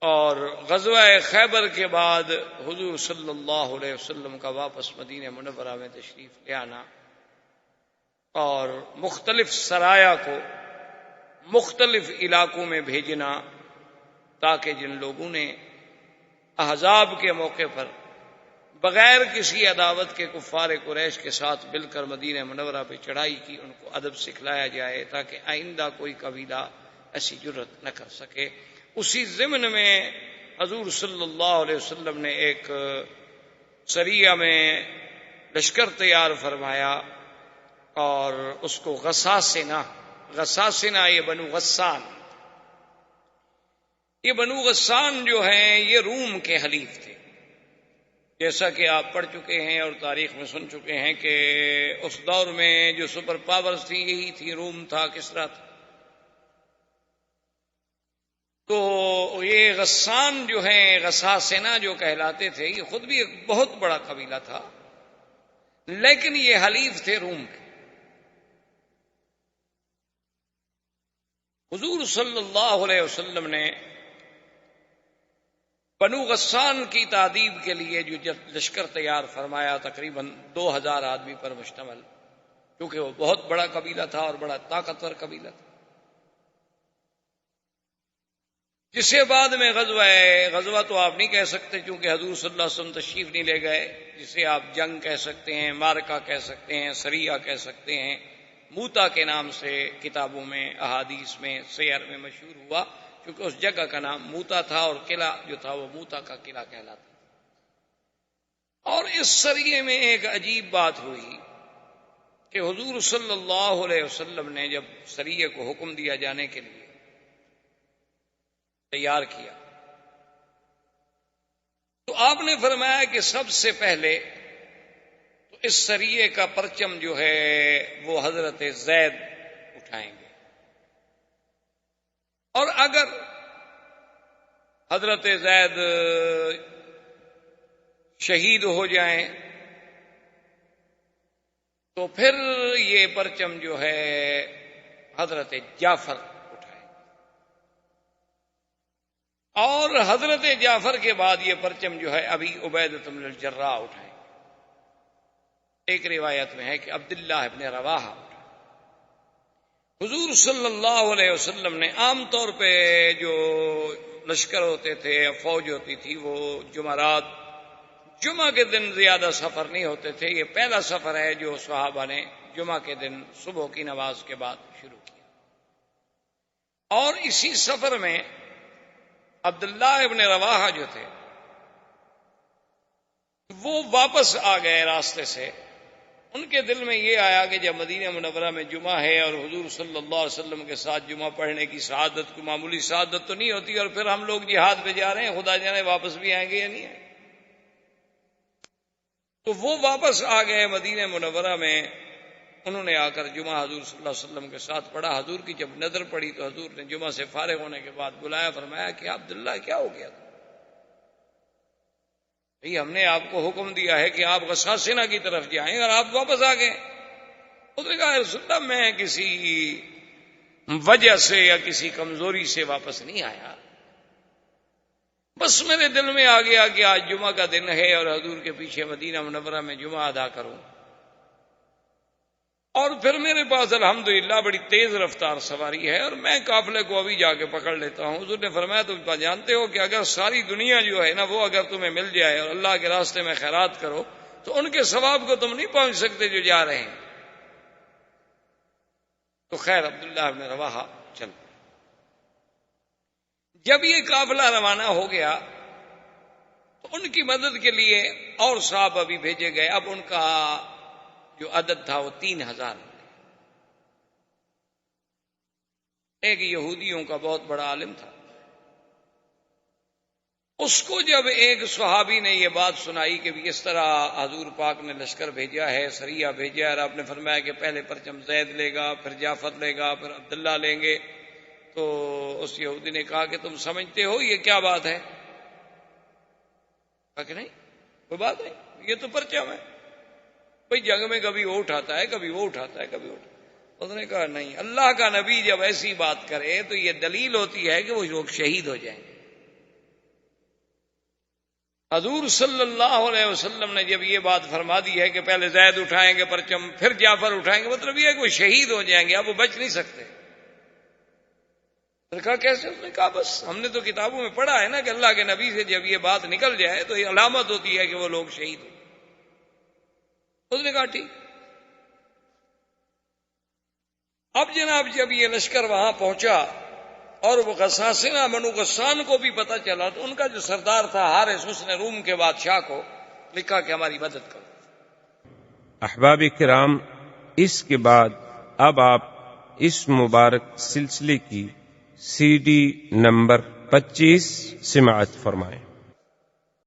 اور غزوہ خیبر کے بعد حضور صلی اللہ علیہ وسلم کا واپس مدینہ منورہ میں تشریف لے آنا اور مختلف سرایا کو مختلف علاقوں میں بھیجنا تاکہ جن لوگوں نے احزاب کے موقع پر بغیر کسی عداوت کے کفار قریش کے ساتھ مل کر مدینہ منورہ پہ چڑھائی کی ان کو ادب سکھلایا جائے تاکہ آئندہ کوئی قبیلہ ایسی جرت نہ کر سکے. اسی ضمن میں حضور صلی اللہ علیہ وسلم نے ایک سریہ میں لشکر تیار فرمایا اور اس کو غساسنہ یہ بنو غسان جو ہیں یہ روم کے حلیف تھے. جیسا کہ آپ پڑھ چکے ہیں اور تاریخ میں سن چکے ہیں کہ اس دور میں جو سپر پاورز تھی یہی تھی، روم تھا، کسریٰ تھا. تو یہ غسان جو ہیں، غساسنہ جو کہلاتے تھے، یہ خود بھی ایک بہت بڑا قبیلہ تھا، لیکن یہ حلیف تھے روم کے. حضور صلی اللہ علیہ وسلم نے بنو غسان کی تعذیب کے لیے جو لشکر تیار فرمایا، تقریباً 2000 آدمی پر مشتمل، کیونکہ وہ بہت بڑا قبیلہ تھا اور بڑا طاقتور قبیلہ تھا، جسے بعد میں غزوہ تو آپ نہیں کہہ سکتے کیونکہ حضور صلی اللہ علیہ وسلم تشریف نہیں لے گئے، جسے آپ جنگ کہہ سکتے ہیں، مارکہ کہہ سکتے ہیں، سریہ کہہ سکتے ہیں، موتا کے نام سے کتابوں میں، احادیث میں، سیر میں مشہور ہوا، کیونکہ اس جگہ کا نام موتا تھا اور قلعہ جو تھا وہ موتا کا قلعہ کہلاتا. اور اس سریے میں ایک عجیب بات ہوئی کہ حضور صلی اللہ علیہ وسلم نے جب سریے کو حکم دیا جانے کے لیے تیار کیا تو آپ نے فرمایا کہ سب سے پہلے تو اس سریے کا پرچم جو ہے وہ حضرت زید اٹھائیں گے، اور اگر حضرت زید شہید ہو جائیں تو پھر یہ پرچم جو ہے حضرت جعفر اٹھائیں گے، اور حضرت جعفر کے بعد یہ پرچم جو ہے ابی عبیدہ بن الجراح اٹھائیں گے. ایک روایت میں ہے کہ عبداللہ ابن رواحہ. حضور صلی اللہ علیہ وسلم نے عام طور پہ جو لشکر ہوتے تھے، فوج ہوتی تھی، وہ جمعہ کے دن زیادہ سفر نہیں ہوتے تھے. یہ پہلا سفر ہے جو صحابہ نے جمعہ کے دن صبح کی نماز کے بعد شروع کیا، اور اسی سفر میں عبداللہ ابن رواحہ جو تھے وہ واپس آ گئے راستے سے. ان کے دل میں یہ آیا کہ جب مدینہ منورہ میں جمعہ ہے اور حضور صلی اللہ علیہ وسلم کے ساتھ جمعہ پڑھنے کی سعادت کو معمولی سعادت تو نہیں ہوتی، اور پھر ہم لوگ جہاد پہ جا رہے ہیں، خدا جانے واپس بھی آئیں گے یا نہیں آئیں گے. تو وہ واپس آ گئے مدینہ منورہ میں. انہوں نے آ کر جمعہ حضور صلی اللہ علیہ وسلم کے ساتھ پڑھا. حضور کی جب نظر پڑی تو حضور نے جمعہ سے فارغ ہونے کے بعد بلایا، فرمایا کہ عبداللہ کیا ہو گیا تھا؟ ہم نے آپ کو حکم دیا ہے کہ آپ غساسنہ کی طرف جائیں اور آپ واپس آ گئے. اس نے کہا رسول اللہ میں کسی وجہ سے یا کسی کمزوری سے واپس نہیں آیا، بس میرے دل میں آ گیا کہ آج جمعہ کا دن ہے اور حضور کے پیچھے مدینہ منورہ میں جمعہ ادا کروں، اور پھر میرے پاس الحمدللہ بڑی تیز رفتار سواری ہے اور میں قافلے کو ابھی جا کے پکڑ لیتا ہوں. حضور نے فرمایا تم جانتے ہو کہ اگر ساری دنیا جو ہے نا وہ اگر تمہیں مل جائے اور اللہ کے راستے میں خیرات کرو تو ان کے ثواب کو تم نہیں پہنچ سکتے جو جا رہے ہیں. تو خیر عبداللہ بن رواحہ چل. جب یہ قافلہ روانہ ہو گیا تو ان کی مدد کے لیے اور صحابہ بھی بھیجے گئے. اب ان کا جو عدد تھا وہ 3000. ایک یہودیوں کا بہت بڑا عالم تھا، اس کو جب ایک صحابی نے یہ بات سنائی کہ بھی اس طرح حضور پاک نے لشکر بھیجا ہے، سریہ بھیجا ہے، اور آپ نے فرمایا کہ پہلے پرچم زید لے گا، پھر جعفر لے گا، پھر عبداللہ لیں گے، تو اس یہودی نے کہا کہ تم سمجھتے ہو یہ کیا بات ہے؟ کہا کہ نہیں کوئی بات نہیں، یہ تو پرچم ہے. بھئی جنگ میں کبھی وہ اٹھاتا ہے، کبھی وہ اٹھاتا ہے، کبھی وہ اٹھاتا ہے. اس نے کہا نہیں، اللہ کا نبی جب ایسی بات کرے تو یہ دلیل ہوتی ہے کہ وہ لوگ شہید ہو جائیں گے. حضور صلی اللہ علیہ وسلم نے جب یہ بات فرما دی ہے کہ پہلے زید اٹھائیں گے پرچم، پھر جعفر اٹھائیں گے، مطلب یہ ہے کہ وہ شہید ہو جائیں گے، اب وہ بچ نہیں سکتے. کہا کیسے؟ اس نے کہا بس ہم نے تو کتابوں میں پڑھا ہے نا کہ اللہ کے نبی سے جب یہ بات نکل جائے تو یہ علامت ہوتی ہے کہ وہ لوگ شہید ہو. اس نے کہا ٹھیک. اب جناب جب یہ لشکر وہاں پہنچا اور وہ غساسنہ بنو غسان کو بھی پتہ چلا تو ان کا جو سردار تھا حارث، اس نے روم کے بادشاہ کو لکھا کہ ہماری مدد کرو. احباب کرام، اس کے بعد اب آپ اس مبارک سلسلے کی CD نمبر 25 سماعت فرمائیں.